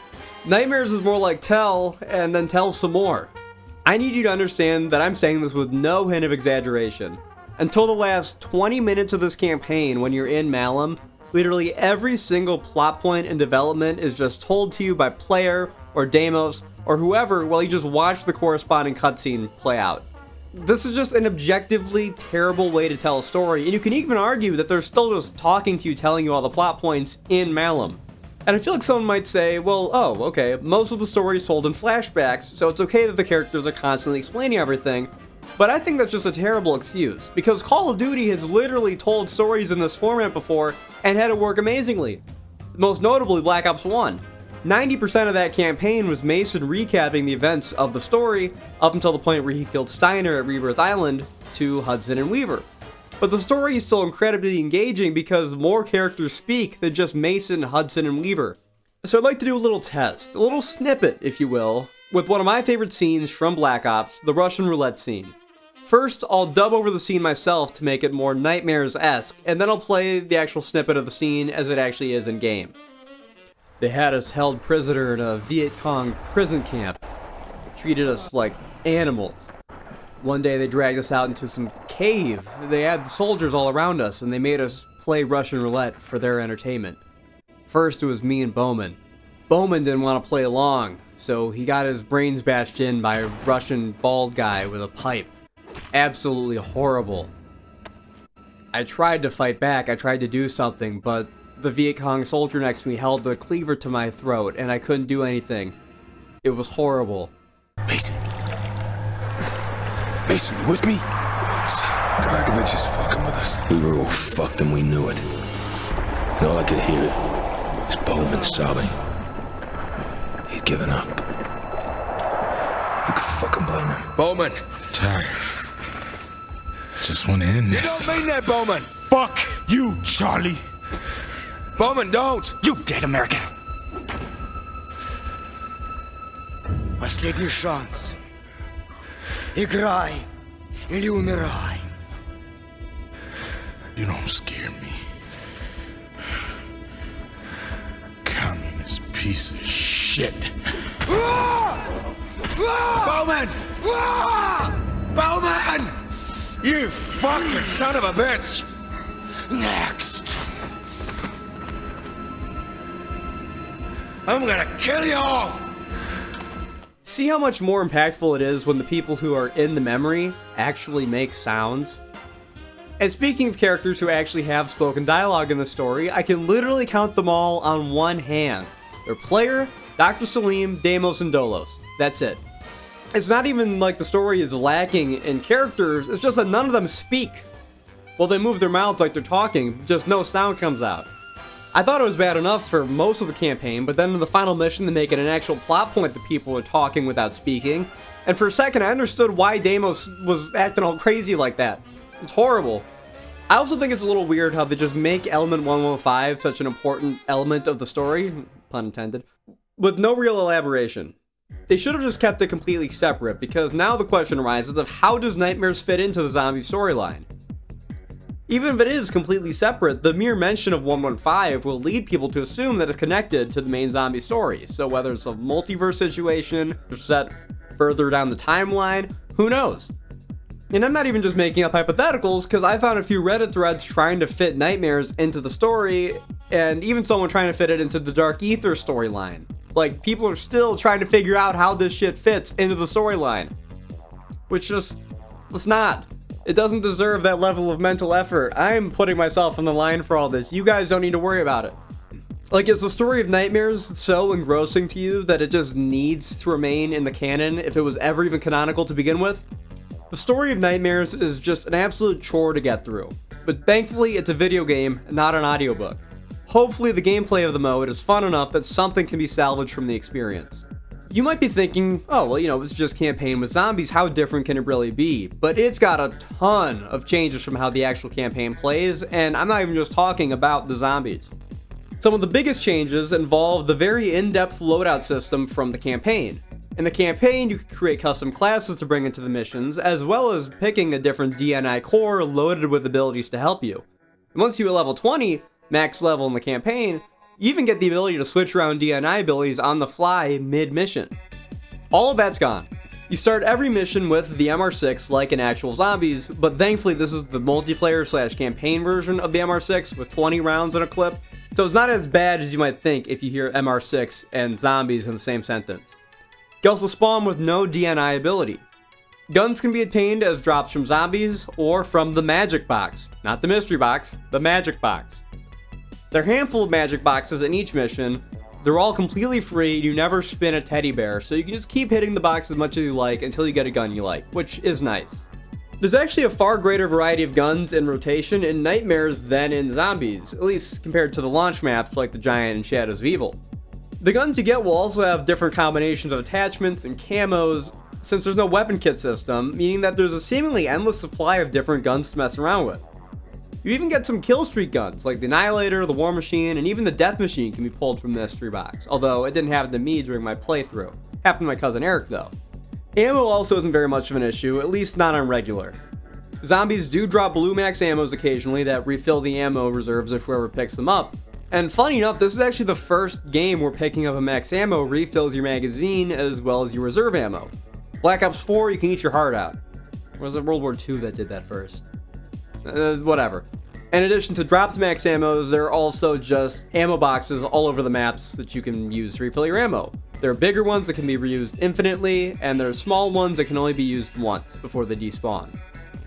Speaker 1: Nightmares is more like tell, and then tell some more. I need you to understand that I'm saying this with no hint of exaggeration. Until the last 20 minutes of this campaign when you're in Malum, literally every single plot point and development is just told to you by player, or Deimos, or whoever while you just watch the corresponding cutscene play out. This is just an objectively terrible way to tell a story, and you can even argue that they're still just talking to you, telling you all the plot points in Malum. And I feel like someone might say, well, oh, okay, most of the story is told in flashbacks, so it's okay that the characters are constantly explaining everything. But I think that's just a terrible excuse, because Call of Duty has literally told stories in this format before and had it work amazingly. Most notably Black Ops 1. 90% of that campaign was Mason recapping the events of the story up until the point where he killed Steiner at Rebirth Island to Hudson and Weaver. But the story is still incredibly engaging because more characters speak than just Mason, Hudson, and Weaver. So I'd like to do a little test, a little snippet, if you will, with one of my favorite scenes from Black Ops, the Russian roulette scene. First, I'll dub over the scene myself to make it more Nightmares-esque, and then I'll play the actual snippet of the scene as it actually is in-game. They had us held prisoner in a Viet Cong prison camp. They treated us like animals. One day they dragged us out into some cave. They had the soldiers all around us, and they made us play Russian roulette for their entertainment. First it was me and Bowman. Bowman didn't want to play along, so he got his brains bashed in by a Russian bald guy with a pipe. Absolutely horrible. I tried to fight back, I tried to do something, but the Viet Cong soldier next to me held a cleaver to my throat, and I couldn't do anything. It was horrible.
Speaker 5: Mason. Mason, you with me?
Speaker 6: Dragovich is fucking with us.
Speaker 5: We were all fucked and we knew it. And all I could hear was Bowman sobbing. He'd given up. Who could fucking blame him? Bowman!
Speaker 6: Tired. Just want to end
Speaker 5: You
Speaker 6: this.
Speaker 5: don't mean that, Bowman!
Speaker 6: Fuck you, Charlie.
Speaker 5: Bowman, don't!
Speaker 6: You dead American.
Speaker 7: Последний шанс. Играй или умирай.
Speaker 6: You don't scare me. Communist piece of shit.
Speaker 5: Bowman! Bowman! You fucking son of a bitch!
Speaker 7: Next.
Speaker 5: I'm gonna kill you all!
Speaker 1: See how much more impactful it is when the people who are in the memory actually make sounds? And speaking of characters who actually have spoken dialogue in the story, I can literally count them all on one hand. Their player, Dr. Salim, Deimos, and Dolos. That's it. It's not even like the story is lacking in characters, it's just that none of them speak. Well, they move their mouths like they're talking, just no sound comes out. I thought it was bad enough for most of the campaign, but then in the final mission they make it an actual plot point that people are talking without speaking. And for a second I understood why Deimos was acting all crazy like that. It's horrible. I also think it's a little weird how they just make Element 115 such an important element of the story, pun intended, with no real elaboration. They should have just kept it completely separate, because now the question arises of how does Nightmares fit into the zombie storyline? Even if it is completely separate, the mere mention of 115 will lead people to assume that it's connected to the main zombie story. So whether it's a multiverse situation, or set further down the timeline, who knows? And I'm not even just making up hypotheticals, because I found a few Reddit threads trying to fit Nightmares into the story, and even someone trying to fit it into the Dark Ether storyline. Like, people are still trying to figure out how this shit fits into the storyline. Which just, let's not. It doesn't deserve that level of mental effort. I'm putting myself on the line for all this. You guys don't need to worry about it. Like, is the story of Nightmares so engrossing to you that it just needs to remain in the canon if it was ever even canonical to begin with? The story of Nightmares is just an absolute chore to get through. But thankfully, it's a video game, not an audiobook. Hopefully the gameplay of the mode is fun enough that something can be salvaged from the experience. You might be thinking, oh, well, you know, it's just campaign with zombies, how different can it really be? But it's got a ton of changes from how the actual campaign plays, and I'm not even just talking about the zombies. Some of the biggest changes involve the very in-depth loadout system from the campaign. In the campaign, you can create custom classes to bring into the missions, as well as picking a different DNI core loaded with abilities to help you. And once you hit level 20, max level in the campaign, you even get the ability to switch around DNI abilities on the fly mid-mission. All of that's gone. You start every mission with the MR6 like in actual zombies, but thankfully this is the multiplayer / campaign version of the MR6 with 20 rounds in a clip, so it's not as bad as you might think if you hear MR6 and zombies in the same sentence. You also spawn with no DNI ability. Guns can be obtained as drops from zombies or from the magic box. Not the mystery box, the magic box. There are a handful of magic boxes in each mission. They're all completely free, you never spin a teddy bear, so you can just keep hitting the box as much as you like until you get a gun you like, which is nice. There's actually a far greater variety of guns in rotation in Nightmares than in Zombies, at least compared to the launch maps like the Giant and Shadows of Evil. The guns you get will also have different combinations of attachments and camos, since there's no weapon kit system, meaning that there's a seemingly endless supply of different guns to mess around with. You even get some kill streak guns, like the Annihilator, the War Machine, and even the Death Machine can be pulled from the mystery box, although it didn't happen to me during my playthrough. Happened to my cousin Eric though. Ammo also isn't very much of an issue, at least not on regular. Zombies do drop blue max ammos occasionally that refill the ammo reserves if whoever picks them up. And funny enough, this is actually the first game where picking up a max ammo refills your magazine as well as your reserve ammo. Black Ops 4, you can eat your heart out. Or was it World War II that did that first? Whatever. In addition to dropped max ammos, there are also just ammo boxes all over the maps that you can use to refill your ammo. There are bigger ones that can be reused infinitely, and there are small ones that can only be used once before they despawn.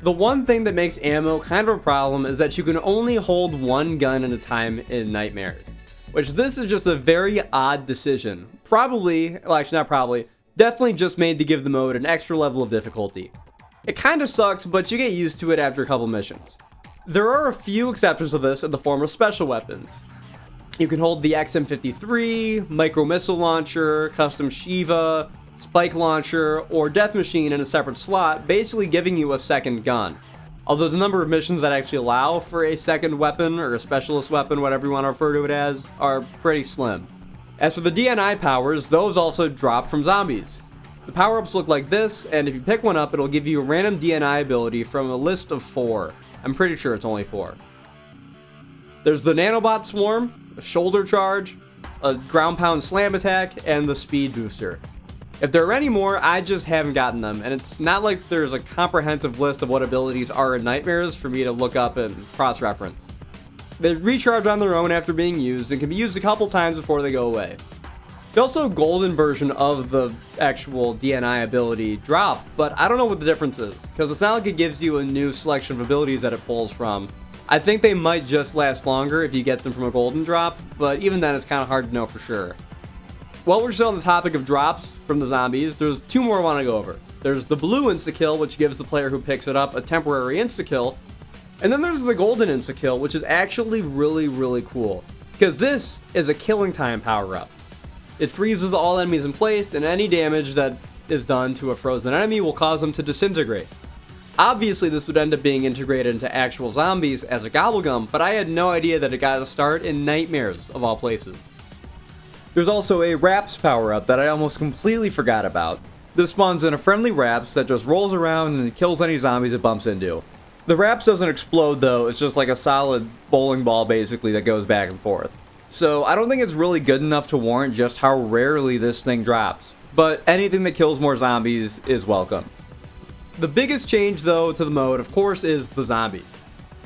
Speaker 1: The one thing that makes ammo kind of a problem is that you can only hold one gun at a time in Nightmares, which this is just a very odd decision. Probably, well actually not probably, Definitely just made to give the mode an extra level of difficulty. It kinda sucks, but you get used to it after a couple missions. There are a few exceptions to this in the form of special weapons. You can hold the XM53, micro missile launcher, custom Shiva, spike launcher, or death machine in a separate slot, basically giving you a second gun. Although the number of missions that actually allow for a second weapon, or a specialist weapon, whatever you want to refer to it as, are pretty slim. As for the DNI powers, those also drop from zombies. The power-ups look like this, and if you pick one up, it'll give you a random DNI ability from a list of 4. I'm pretty sure it's only 4. There's the nanobot swarm, a shoulder charge, a ground pound slam attack, and the speed booster. If there are any more, I just haven't gotten them, and it's not like there's a comprehensive list of what abilities are in Nightmares for me to look up and cross-reference. They recharge on their own after being used and can be used a couple times before they go away. There's also a golden version of the actual DNI ability drop, but I don't know what the difference is, because it's not like it gives you a new selection of abilities that it pulls from. I think they might just last longer if you get them from a golden drop, but even then it's kind of hard to know for sure. While we're still on the topic of drops from the zombies, there's 2 more I want to go over. There's the blue insta-kill, which gives the player who picks it up a temporary insta-kill, and then there's the golden insta-kill, which is actually really cool, because this is a killing time power-up. It freezes all enemies in place, and any damage that is done to a frozen enemy will cause them to disintegrate. Obviously, this would end up being integrated into actual zombies as a gobblegum, but I had no idea that it got a start in Nightmares, of all places. There's also a Raps power-up that I almost completely forgot about. This spawns in a friendly Raps that just rolls around and kills any zombies it bumps into. The Raps doesn't explode though, it's just like a solid bowling ball basically that goes back and forth. So I don't think it's really good enough to warrant just how rarely this thing drops, but anything that kills more zombies is welcome. The biggest change though to the mode, of course, is the zombies.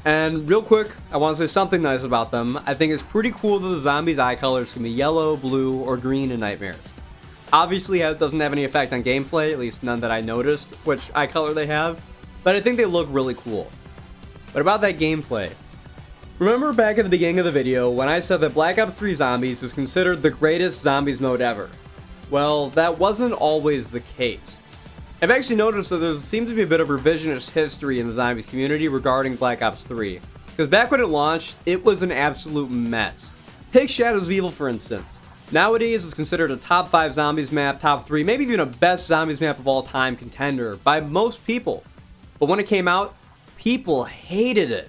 Speaker 1: And real quick, I want to say something nice about them. I think it's pretty cool that the zombies' eye colors can be yellow, blue, or green in Nightmares. Obviously, it doesn't have any effect on gameplay, at least none that I noticed, which eye color they have, but I think they look really cool. But about that gameplay, remember back at the beginning of the video when I said that Black Ops 3 Zombies is considered the greatest zombies mode ever? Well, that wasn't always the case. I've actually noticed that there seems to be a bit of revisionist history in the zombies community regarding Black Ops 3. Because back when it launched, it was an absolute mess. Take Shadows of Evil for instance. Nowadays it's considered a top 5 zombies map, top 3, maybe even a best zombies map of all time contender by most people. But when it came out, people hated it.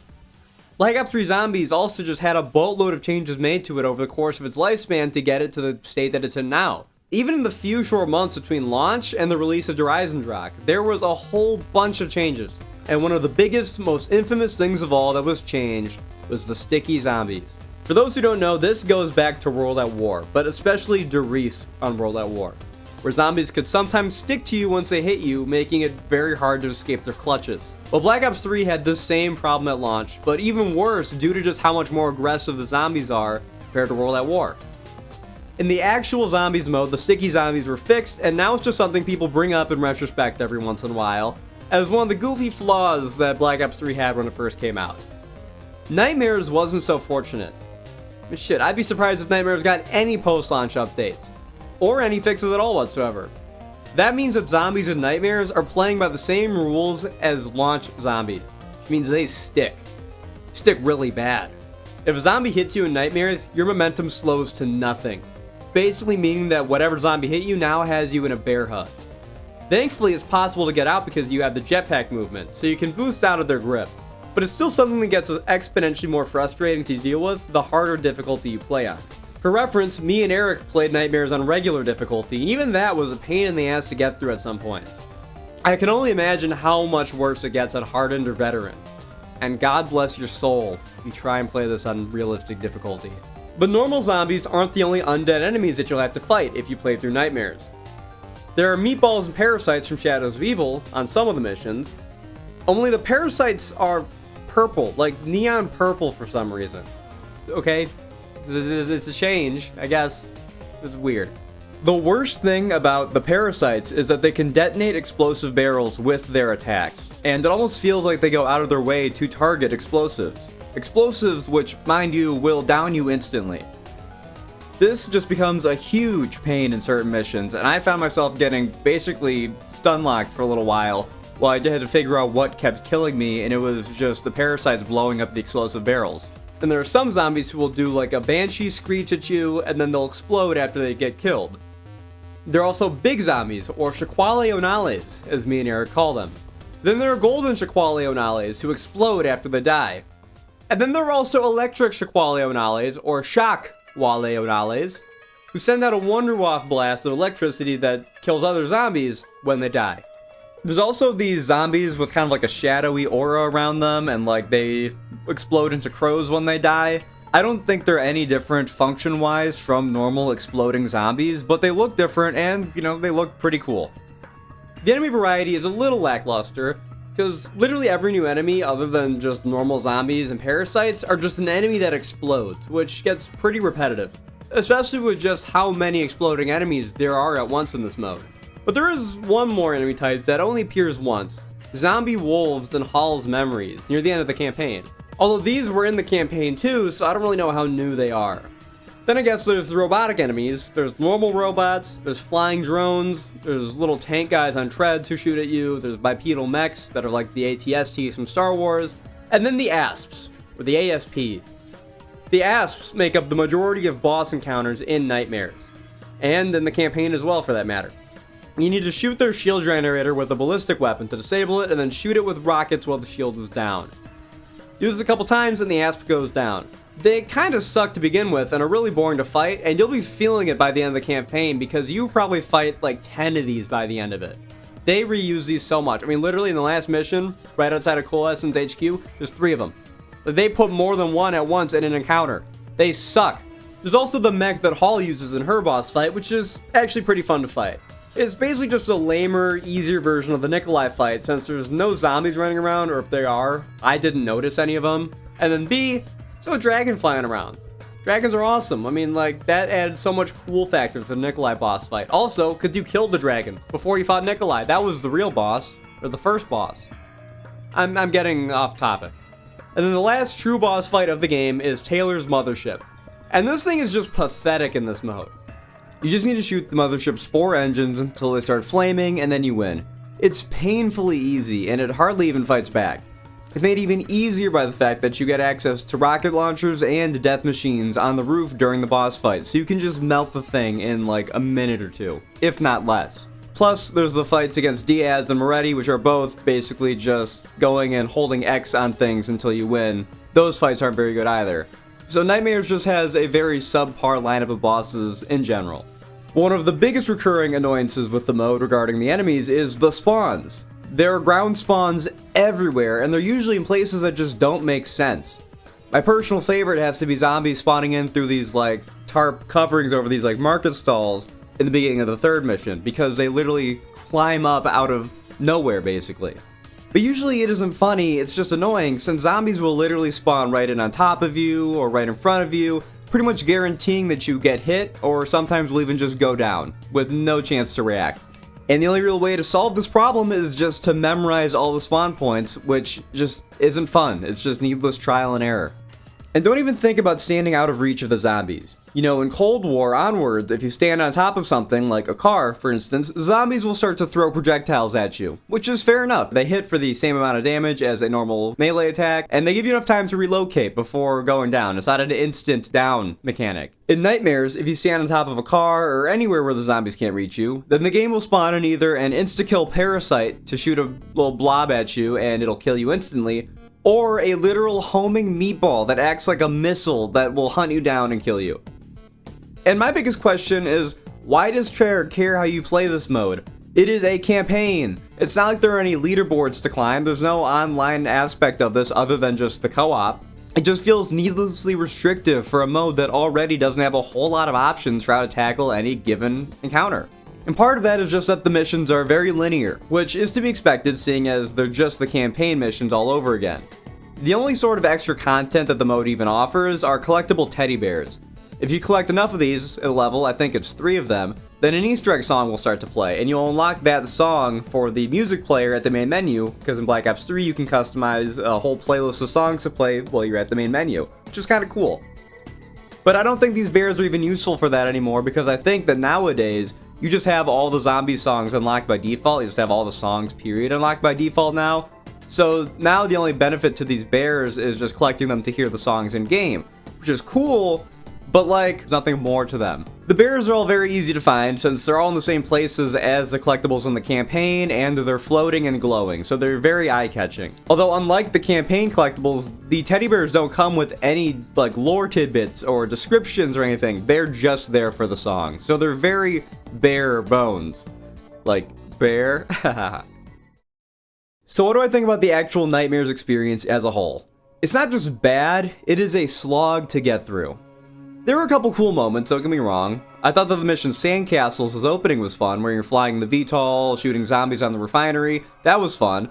Speaker 1: Black Ops 3 Zombies also just had a boatload of changes made to it over the course of its lifespan to get it to the state that it's in now. Even in the few short months between launch and the release of Horizon, there was a whole bunch of changes. And one of the biggest, most infamous things of all that was changed was the sticky zombies. For those who don't know, this goes back to World at War, but especially Deimos on World at War, where zombies could sometimes stick to you once they hit you, making it very hard to escape their clutches. Well, Black Ops 3 had this same problem at launch, but even worse due to just how much more aggressive the zombies are compared to World at War. In the actual zombies mode, the sticky zombies were fixed, and now it's just something people bring up in retrospect every once in a while, as one of the goofy flaws that Black Ops 3 had when it first came out. Nightmares wasn't so fortunate. But shit, I'd be surprised if Nightmares got any post-launch updates, or any fixes at all whatsoever. That means that zombies in Nightmares are playing by the same rules as launch zombies, which means they stick really bad. If a zombie hits you in Nightmares, your momentum slows to nothing, basically meaning that whatever zombie hit you now has you in a bear hug. Thankfully, it's possible to get out because you have the jetpack movement, so you can boost out of their grip. But it's still something that gets exponentially more frustrating to deal with the harder difficulty you play on. For reference, me and Eric played Nightmares on regular difficulty, and even that was a pain in the ass to get through at some points. I can only imagine how much worse it gets on Hardened or Veteran. And God bless your soul if you try and play this on realistic difficulty. But normal zombies aren't the only undead enemies that you'll have to fight if you play through Nightmares. There are meatballs and parasites from Shadows of Evil on some of the missions, only the parasites are purple, like neon purple for some reason. Okay, it's a change, I guess. It's weird. The worst thing about the parasites is that they can detonate explosive barrels with their attacks, and it almost feels like they go out of their way to target explosives. Explosives which, mind you, will down you instantly. This just becomes a huge pain in certain missions, and I found myself getting basically stun locked for a little while I had to figure out what kept killing me, and it was just the parasites blowing up the explosive barrels. And there are some zombies who will do like a banshee screech at you, and then they'll explode after they get killed. There are also big zombies, or Shaqualeonales, as me and Eric call them. Then there are golden Shaqualeonales who explode after they die. And then there are also electric Shaqualeonales, or Shockwaleonales, who send out a Wonderwaff blast of electricity that kills other zombies when they die. There's also these zombies with kind of like a shadowy aura around them, and like they explode into crows when they die. I don't think they're any different function-wise from normal exploding zombies, but they look different and, you know, they look pretty cool. The enemy variety is a little lackluster, because literally every new enemy other than just normal zombies and parasites are just an enemy that explodes, which gets pretty repetitive, especially with just how many exploding enemies there are at once in this mode. But there is one more enemy type that only appears once: zombie wolves in Hall's Memories, near the end of the campaign. Although these were in the campaign too, so I don't really know how new they are. Then I guess there's the robotic enemies. There's normal robots, there's flying drones, there's little tank guys on treads who shoot at you, there's bipedal mechs that are like the AT-STs from Star Wars, and then the ASPs, or the ASPs. The ASPs make up the majority of boss encounters in Nightmares, and in the campaign as well for that matter. You need to shoot their shield generator with a ballistic weapon to disable it, and then shoot it with rockets while the shield is down. Do this a couple times and the ASP goes down. They kinda suck to begin with and are really boring to fight, and you'll be feeling it by the end of the campaign because you probably fight like 10 of these by the end of it. They reuse these so much. I mean, literally in the last mission, right outside of Coalescence HQ, there's 3 of them. They put more than one at once in an encounter. They suck. There's also the mech that Hall uses in her boss fight, which is actually pretty fun to fight. It's basically just a lamer, easier version of the Nikolai fight, since there's no zombies running around, or if they are, I didn't notice any of them. And then B, there's no dragon flying around. Dragons are awesome. I mean, like, that added so much cool factor to the Nikolai boss fight. Also, because you killed the dragon before you fought Nikolai. That was the real boss, or the first boss. I'm getting off topic. And then the last true boss fight of the game is Taylor's Mothership. And this thing is just pathetic in this mode. You just need to shoot the mothership's 4 engines until they start flaming, and then you win. It's painfully easy, and it hardly even fights back. It's made even easier by the fact that you get access to rocket launchers and death machines on the roof during the boss fight, so you can just melt the thing in like a minute or 2, if not less. Plus, there's the fights against Diaz and Moretti, which are both basically just going and holding X on things until you win. Those fights aren't very good either. So Nightmares just has a very subpar lineup of bosses in general. One of the biggest recurring annoyances with the mode regarding the enemies is the spawns. There are ground spawns everywhere, and they're usually in places that just don't make sense. My personal favorite has to be zombies spawning in through these like tarp coverings over these like market stalls in the beginning of the 3rd mission, because they literally climb up out of nowhere basically. But usually it isn't funny, it's just annoying, since zombies will literally spawn right in on top of you or right in front of you, pretty much guaranteeing that you get hit, or sometimes will even just go down, with no chance to react. And the only real way to solve this problem is just to memorize all the spawn points, which just isn't fun. It's just needless trial and error. And don't even think about standing out of reach of the zombies. You know, in Cold War onwards, if you stand on top of something, like a car, for instance, zombies will start to throw projectiles at you, which is fair enough. They hit for the same amount of damage as a normal melee attack, and they give you enough time to relocate before going down. It's not an instant down mechanic. In Nightmares, if you stand on top of a car or anywhere where the zombies can't reach you, then the game will spawn in either an insta-kill parasite to shoot a little blob at you and it'll kill you instantly, or a literal homing meatball that acts like a missile that will hunt you down and kill you. And my biggest question is, why does Treyarch care how you play this mode? It is a campaign. It's not like there are any leaderboards to climb. There's no online aspect of this other than just the co-op. It just feels needlessly restrictive for a mode that already doesn't have a whole lot of options for how to tackle any given encounter. And part of that is just that the missions are very linear, which is to be expected seeing as they're just the campaign missions all over again. The only sort of extra content that the mode even offers are collectible teddy bears. If you collect enough of these at a level, I think it's 3 of them, then an Easter egg song will start to play, and you'll unlock that song for the music player at the main menu, because in Black Ops 3 you can customize a whole playlist of songs to play while you're at the main menu, which is kind of cool. But I don't think these bears are even useful for that anymore, because I think that nowadays you just have all the zombie songs unlocked by default. You just have all the songs period unlocked by default now. So now the only benefit to these bears is just collecting them to hear the songs in game, which is cool, but like, nothing more to them. The bears are all very easy to find since they're all in the same places as the collectibles in the campaign, and they're floating and glowing, so they're very eye-catching. Although unlike the campaign collectibles, the teddy bears don't come with any like lore tidbits or descriptions or anything. They're just there for the song, so they're very bare bones. Like, bear? So what do I think about the actual Nightmares experience as a whole? It's not just bad, it is a slog to get through. There were a couple cool moments, don't get me wrong. I thought that the mission Sandcastles' opening was fun, where you're flying the VTOL, shooting zombies on the refinery. That was fun.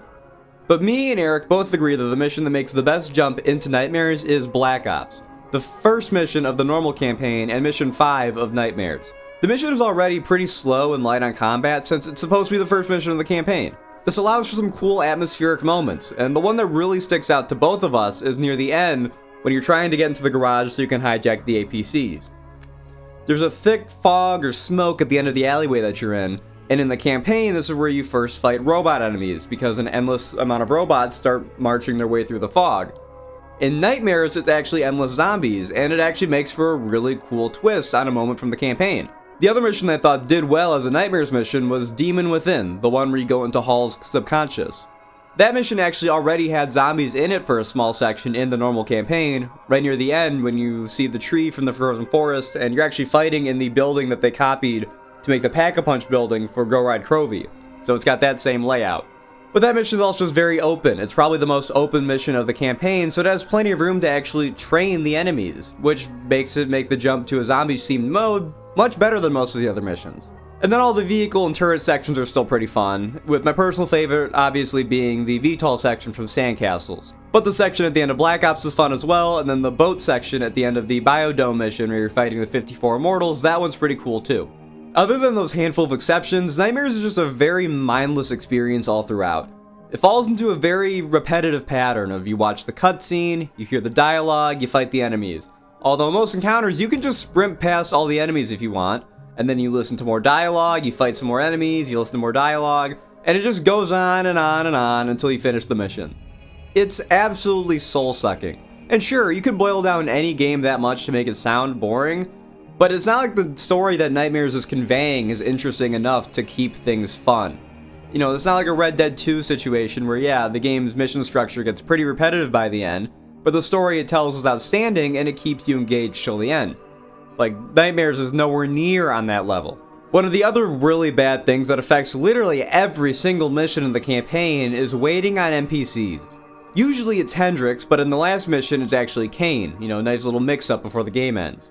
Speaker 1: But me and Eric both agree that the mission that makes the best jump into Nightmares is Black Ops, the first mission of the normal campaign and mission 5 of Nightmares. The mission is already pretty slow and light on combat since it's supposed to be the first mission of the campaign. This allows for some cool atmospheric moments, and the one that really sticks out to both of us is near the end when you're trying to get into the garage so you can hijack the APCs. There's a thick fog or smoke at the end of the alleyway that you're in, and in the campaign this is where you first fight robot enemies because an endless amount of robots start marching their way through the fog. In Nightmares it's actually endless zombies, and it actually makes for a really cool twist on a moment from the campaign. The other mission that I thought did well as a Nightmares mission was Demon Within, the one where you go into Hall's subconscious. That mission actually already had zombies in it for a small section in the normal campaign, right near the end when you see the tree from the frozen forest and you're actually fighting in the building that they copied to make the Pack-a-Punch building for Go Ride Crovy. So it's got that same layout. But that mission is also just very open. It's probably the most open mission of the campaign, so it has plenty of room to actually train the enemies, which makes it make the jump to a zombie-themed mode much better than most of the other missions. And then all the vehicle and turret sections are still pretty fun, with my personal favorite obviously being the VTOL section from Sandcastles. But the section at the end of Black Ops is fun as well, and then the boat section at the end of the Biodome mission where you're fighting the 54 Immortals, that one's pretty cool too. Other than those handful of exceptions, Nightmares is just a very mindless experience all throughout. It falls into a very repetitive pattern of you watch the cutscene, you hear the dialogue, you fight the enemies. Although most encounters you can just sprint past all the enemies if you want, and then you listen to more dialogue, you fight some more enemies, you listen to more dialogue, and it just goes on and on and on until you finish the mission. It's absolutely soul-sucking. And sure, you can boil down any game that much to make it sound boring, but it's not like the story that Nightmares is conveying is interesting enough to keep things fun. You know, it's not like a Red Dead 2 situation where, yeah, the game's mission structure gets pretty repetitive by the end, but the story it tells is outstanding and it keeps you engaged till the end. Like, Nightmares is nowhere near on that level. One of the other really bad things that affects literally every single mission in the campaign is waiting on NPCs. Usually it's Hendrix, but in the last mission it's actually Kane, you know, nice little mix-up before the game ends.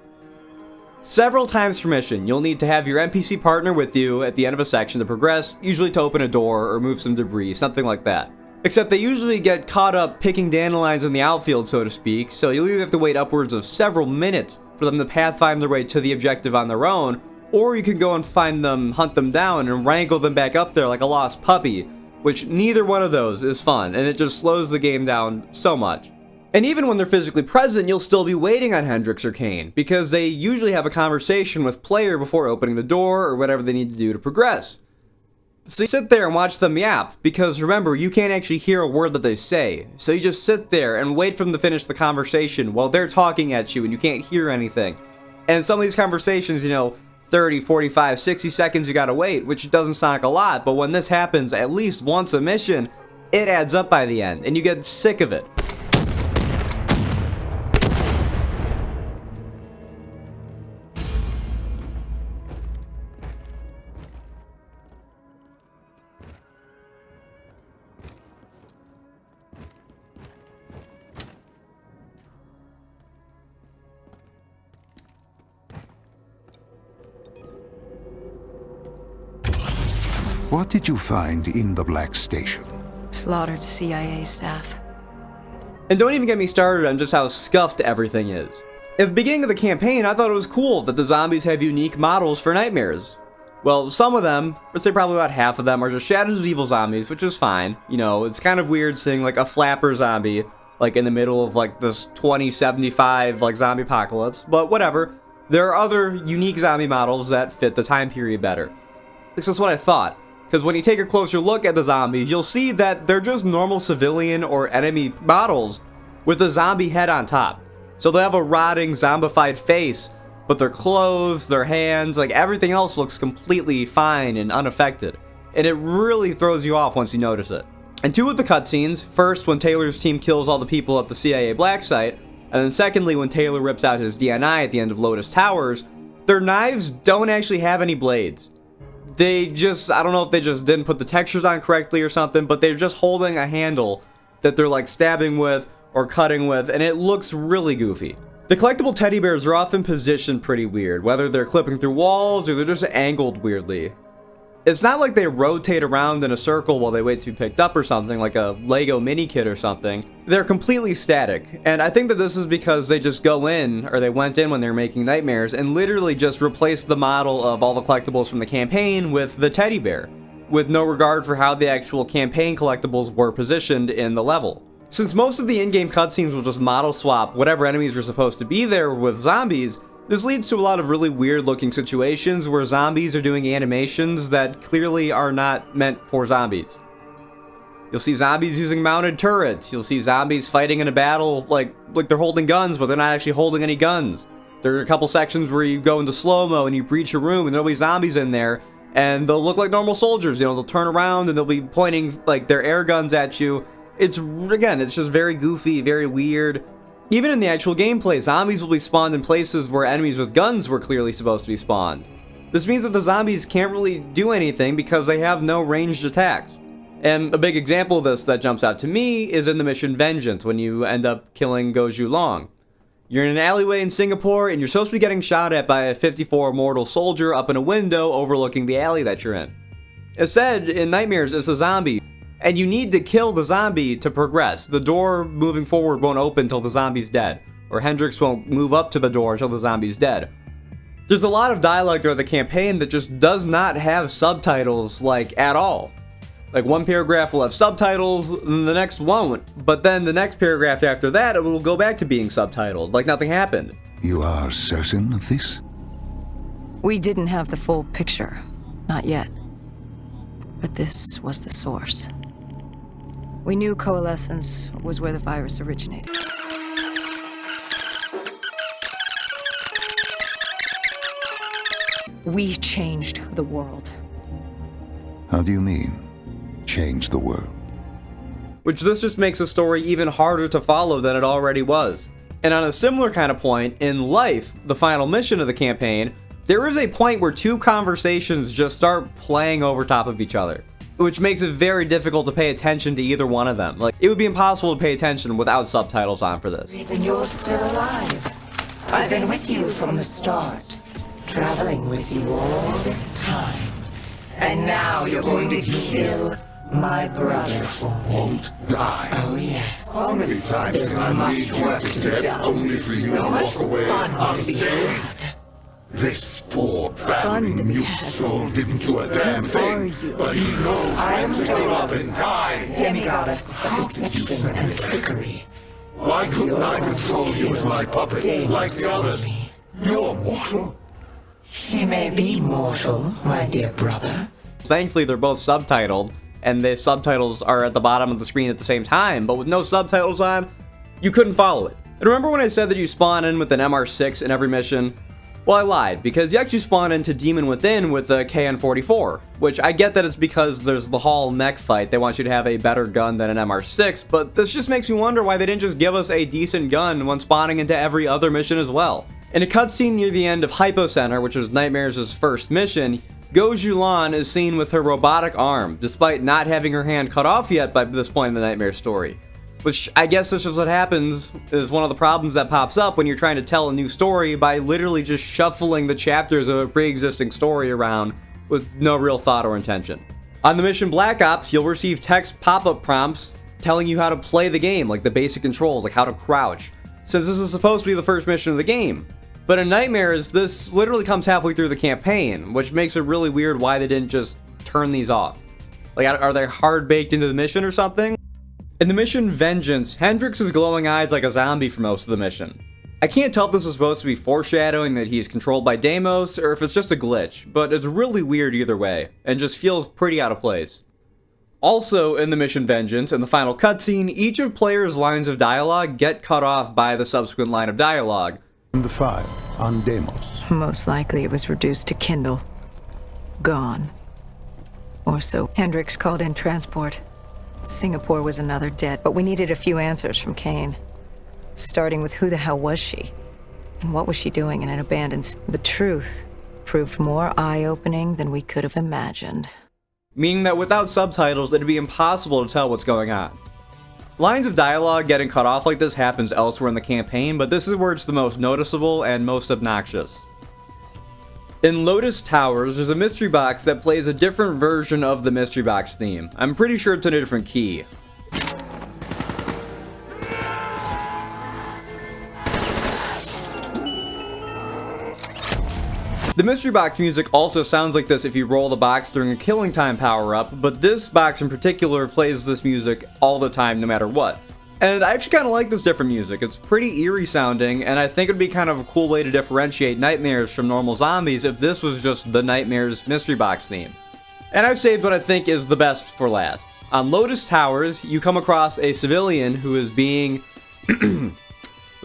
Speaker 1: Several times per mission, you'll need to have your NPC partner with you at the end of a section to progress, usually to open a door or move some debris, something like that. Except they usually get caught up picking dandelions in the outfield, so to speak, so you'll either have to wait upwards of several minutes for them to pathfind their way to the objective on their own, or you can go and find them, hunt them down, and wrangle them back up there like a lost puppy, which neither one of those is fun, and it just slows the game down so much. And even when they're physically present, you'll still be waiting on Hendrix or Kane, because they usually have a conversation with player before opening the door or whatever they need to do to progress. So you sit there and watch them yap, because remember, you can't actually hear a word that they say. So you just sit there and wait for them to finish the conversation while they're talking at you and you can't hear anything. And some of these conversations, you know, 30, 45, 60 seconds you gotta wait, which doesn't sound like a lot, but when this happens at least once a mission, it adds up by the end, and you get sick of it.
Speaker 8: What did you find in the Black Station?
Speaker 3: Slaughtered CIA staff.
Speaker 1: And don't even get me started on just how scuffed everything is. At the beginning of the campaign, I thought it was cool that the zombies have unique models for Nightmares. Well, some of them, I'd say probably about half of them, are just Shadows of Evil zombies, which is fine. You know, it's kind of weird seeing like a flapper zombie like in the middle of like this 2075 like zombie apocalypse, but whatever. There are other unique zombie models that fit the time period better. This is what I thought, because when you take a closer look at the zombies, you'll see that they're just normal civilian or enemy models with a zombie head on top. So they have a rotting, zombified face, but their clothes, their hands, like everything else looks completely fine and unaffected. And it really throws you off once you notice it. And two of the cutscenes, first when Taylor's team kills all the people at the CIA black site, and then secondly when Taylor rips out his DNI at the end of Lotus Towers, their knives don't actually have any blades. They just, I don't know if they just didn't put the textures on correctly or something, but they're just holding a handle that they're like stabbing with or cutting with, and it looks really goofy. The collectible teddy bears are often positioned pretty weird, whether they're clipping through walls or they're just angled weirdly. It's not like they rotate around in a circle while they wait to be picked up or something, like a Lego mini kit or something. They're completely static, and I think that this is because they just go in, or they went in when they were making Nightmares, and literally just replaced the model of all the collectibles from the campaign with the teddy bear, with no regard for how the actual campaign collectibles were positioned in the level. Since most of the in-game cutscenes will just model swap whatever enemies were supposed to be there with zombies, this leads to a lot of really weird looking situations where zombies are doing animations that clearly are not meant for zombies. You'll see zombies using mounted turrets, you'll see zombies fighting in a battle like they're holding guns, but they're not actually holding any guns. There are a couple sections where you go into slow-mo and you breach a room and there'll be zombies in there, and they'll look like normal soldiers, you know, they'll turn around and they'll be pointing like their air guns at you. It's just very goofy, very weird. Even in the actual gameplay, zombies will be spawned in places where enemies with guns were clearly supposed to be spawned. This means that the zombies can't really do anything because they have no ranged attacks. And a big example of this that jumps out to me is in the mission Vengeance, when you end up killing Goju Long. You're in an alleyway in Singapore and you're supposed to be getting shot at by a 54 mortal soldier up in a window overlooking the alley that you're in. Instead, in Nightmares, it's a zombie. And you need to kill the zombie to progress. The door moving forward won't open until the zombie's dead, or Hendrix won't move up to the door until the zombie's dead. There's a lot of dialogue throughout the campaign that just does not have subtitles, like, at all. Like, one paragraph will have subtitles, and the next won't, but then the next paragraph after that, it will go back to being subtitled, like nothing happened.
Speaker 8: You are certain of this?
Speaker 3: We didn't have the full picture. Not yet. But this was the source. We knew Coalescence was where the virus originated. We changed the world.
Speaker 8: How do you mean, change the world?
Speaker 1: Which this just makes the story even harder to follow than it already was. And on a similar kind of point, in Life, the final mission of the campaign, there is a point where two conversations just start playing over top of each other, which makes it very difficult to pay attention to either one of them. Like, it would be impossible to pay attention without subtitles on for this.
Speaker 9: Reason you're still alive. I've been with you from the start, traveling with you all this time. And now you're going to kill my brother for me.
Speaker 2: Won't die.
Speaker 9: Oh, yes.
Speaker 2: How many times
Speaker 9: There's
Speaker 2: can I
Speaker 9: much
Speaker 2: lead you
Speaker 9: work
Speaker 2: to
Speaker 9: to be
Speaker 2: death
Speaker 9: done.
Speaker 2: only for you
Speaker 9: So
Speaker 2: to
Speaker 9: much
Speaker 2: walk away
Speaker 9: fun to be
Speaker 2: unscathed?
Speaker 9: had.
Speaker 2: This poor
Speaker 3: Fun
Speaker 2: babbling
Speaker 3: to be
Speaker 2: mute
Speaker 3: had.
Speaker 2: soul didn't do a damn
Speaker 3: Who are
Speaker 2: thing,
Speaker 3: you?
Speaker 2: but he knows
Speaker 9: I am
Speaker 2: when to give up and
Speaker 9: Deimos,
Speaker 2: die.
Speaker 9: demigoddess of deception and trickery.
Speaker 2: Why couldn't I control you as my puppet, like the others? You're mortal.
Speaker 9: She may be mortal, my dear brother.
Speaker 1: Thankfully, they're both subtitled, and the subtitles are at the bottom of the screen at the same time, but with no subtitles on, you couldn't follow it. And remember when I said that you spawn in with an MR6 in every mission? Well, I lied, because you actually spawn into Demon Within with a KN-44, which I get that it's because there's the Hall mech fight, they want you to have a better gun than an MR6, but this just makes me wonder why they didn't just give us a decent gun when spawning into every other mission as well. In a cutscene near the end of Hypo Center, which was Nightmares' first mission, Goju Lan is seen with her robotic arm, despite not having her hand cut off yet by this point in the Nightmare story. Which, I guess this is what happens, is one of the problems that pops up when you're trying to tell a new story by literally just shuffling the chapters of a pre-existing story around with no real thought or intention. On the mission Black Ops, you'll receive text pop-up prompts telling you how to play the game, like the basic controls, like how to crouch, since this is supposed to be the first mission of the game. But in Nightmares, this literally comes halfway through the campaign, which makes it really weird why they didn't just turn these off. Like, are they hard baked into the mission or something? In the mission Vengeance, Hendrix's glowing eyes like a zombie for most of the mission. I can't tell if this is supposed to be foreshadowing that he's controlled by Deimos, or if it's just a glitch, but it's really weird either way, and just feels pretty out of place. Also, in the mission Vengeance, in the final cutscene, each of players' lines of dialogue get cut off by the subsequent line of dialogue.
Speaker 8: The file on Deimos.
Speaker 3: Most likely it was reduced to Kindle. Gone. Or so Hendrix called in transport. Singapore was another dead, but we needed a few answers from Kane. Starting with who the hell was she? And what was she doing in an abandoned... The truth proved more eye-opening than we could have imagined.
Speaker 1: Meaning that without subtitles, it'd be impossible to tell what's going on. Lines of dialogue getting cut off like this happens elsewhere in the campaign, but this is where it's the most noticeable and most obnoxious. In Lotus Towers, there's a mystery box that plays a different version of the mystery box theme. I'm pretty sure it's in a different key. The mystery box music also sounds like this if you roll the box during a killing time power-up, but this box in particular plays this music all the time no matter what. And I actually kind of like this different music. It's pretty eerie sounding, and I think it would be kind of a cool way to differentiate nightmares from normal zombies if this was just the Nightmares mystery box theme. And I've saved what I think is the best for last. On Lotus Towers, you come across a civilian who is being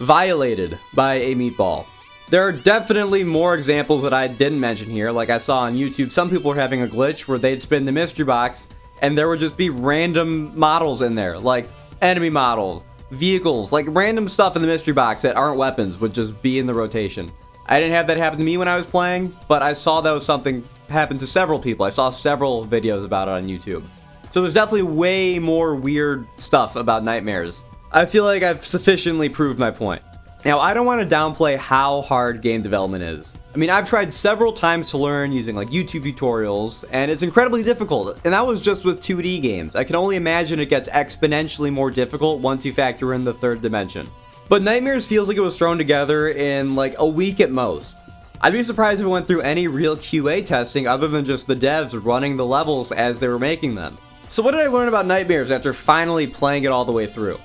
Speaker 1: violated by a meatball. There are definitely more examples that I didn't mention here. Like I saw on YouTube, some people were having a glitch where they'd spin the mystery box and there would just be random models in there, like enemy models, vehicles, like random stuff in the mystery box that aren't weapons would just be in the rotation. I didn't have that happen to me when I was playing, but I saw that was something happen to several people. I saw several videos about it on YouTube. So there's definitely way more weird stuff about nightmares. I feel like I've sufficiently proved my point. Now, I don't want to downplay how hard game development is. I mean, I've tried several times to learn using like YouTube tutorials, and it's incredibly difficult. And that was just with 2D games. I can only imagine it gets exponentially more difficult once you factor in the third dimension. But Nightmares feels like it was thrown together in like a week at most. I'd be surprised if it went through any real QA testing other than just the devs running the levels as they were making them. So what did I learn about Nightmares after finally playing it all the way through?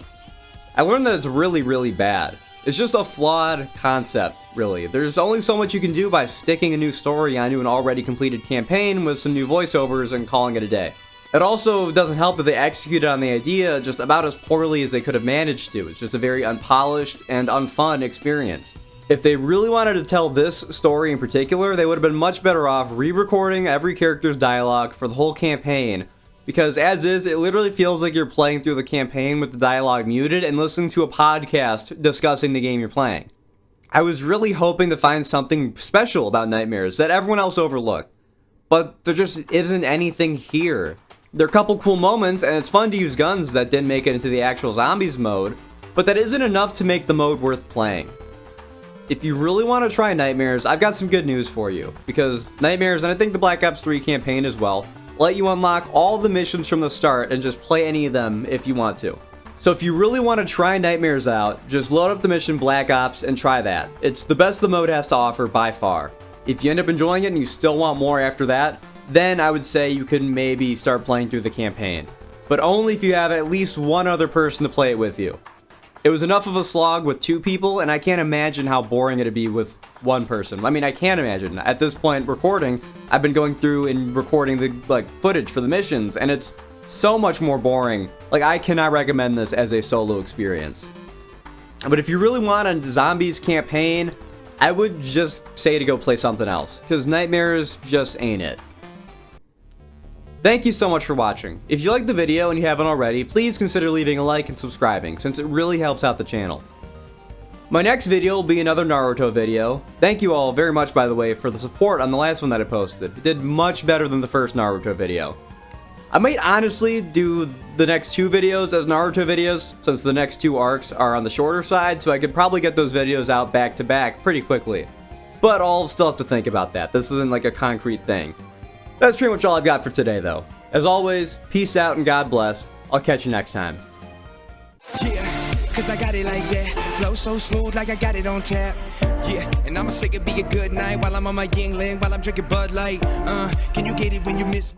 Speaker 1: I learned that it's really, really bad. It's just a flawed concept, really. There's only so much you can do by sticking a new story onto an already completed campaign with some new voiceovers and calling it a day. It also doesn't help that they executed on the idea just about as poorly as they could have managed to. It's just a very unpolished and unfun experience. If they really wanted to tell this story in particular, they would have been much better off re-recording every character's dialogue for the whole campaign, because as is, it literally feels like you're playing through the campaign with the dialogue muted and listening to a podcast discussing the game you're playing. I was really hoping to find something special about Nightmares that everyone else overlooked, but there just isn't anything here. There are a couple cool moments, and it's fun to use guns that didn't make it into the actual zombies mode, but that isn't enough to make the mode worth playing. If you really want to try Nightmares, I've got some good news for you, because Nightmares, and I think the Black Ops 3 campaign as well, let you unlock all the missions from the start and just play any of them if you want to. So if you really want to try Nightmares out, just load up the mission Black Ops and try that. It's the best the mode has to offer by far. If you end up enjoying it and you still want more after that, then I would say you could maybe start playing through the campaign. But only if you have at least one other person to play it with you. It was enough of a slog with 2 people, and I can't imagine how boring it'd be with 1 person. I mean, I can't imagine. At this point, recording, I've been going through and recording the footage for the missions, and it's so much more boring. Like, I cannot recommend this as a solo experience. But if you really want a zombies campaign, I would just say to go play something else, because Nightmares just ain't it. Thank you so much for watching. If you liked the video and you haven't already, please consider leaving a like and subscribing, since it really helps out the channel. My next video will be another Naruto video. Thank you all very much, by the way, for the support on the last one that I posted. It did much better than the first Naruto video. I might honestly do the next 2 videos as Naruto videos, since the next 2 arcs are on the shorter side, so I could probably get those videos out back to back pretty quickly. But I'll still have to think about that. This isn't like a concrete thing. That's pretty much all I've got for today, though. As always, peace out and God bless. I'll catch you next time.
Speaker 10: Yeah, cause I got it like that. Flow so smooth like I got it on tap. Yeah, and I'ma say it be a good night while I'm on my Yingling, while I'm drinking Bud Light. Can you get it when you miss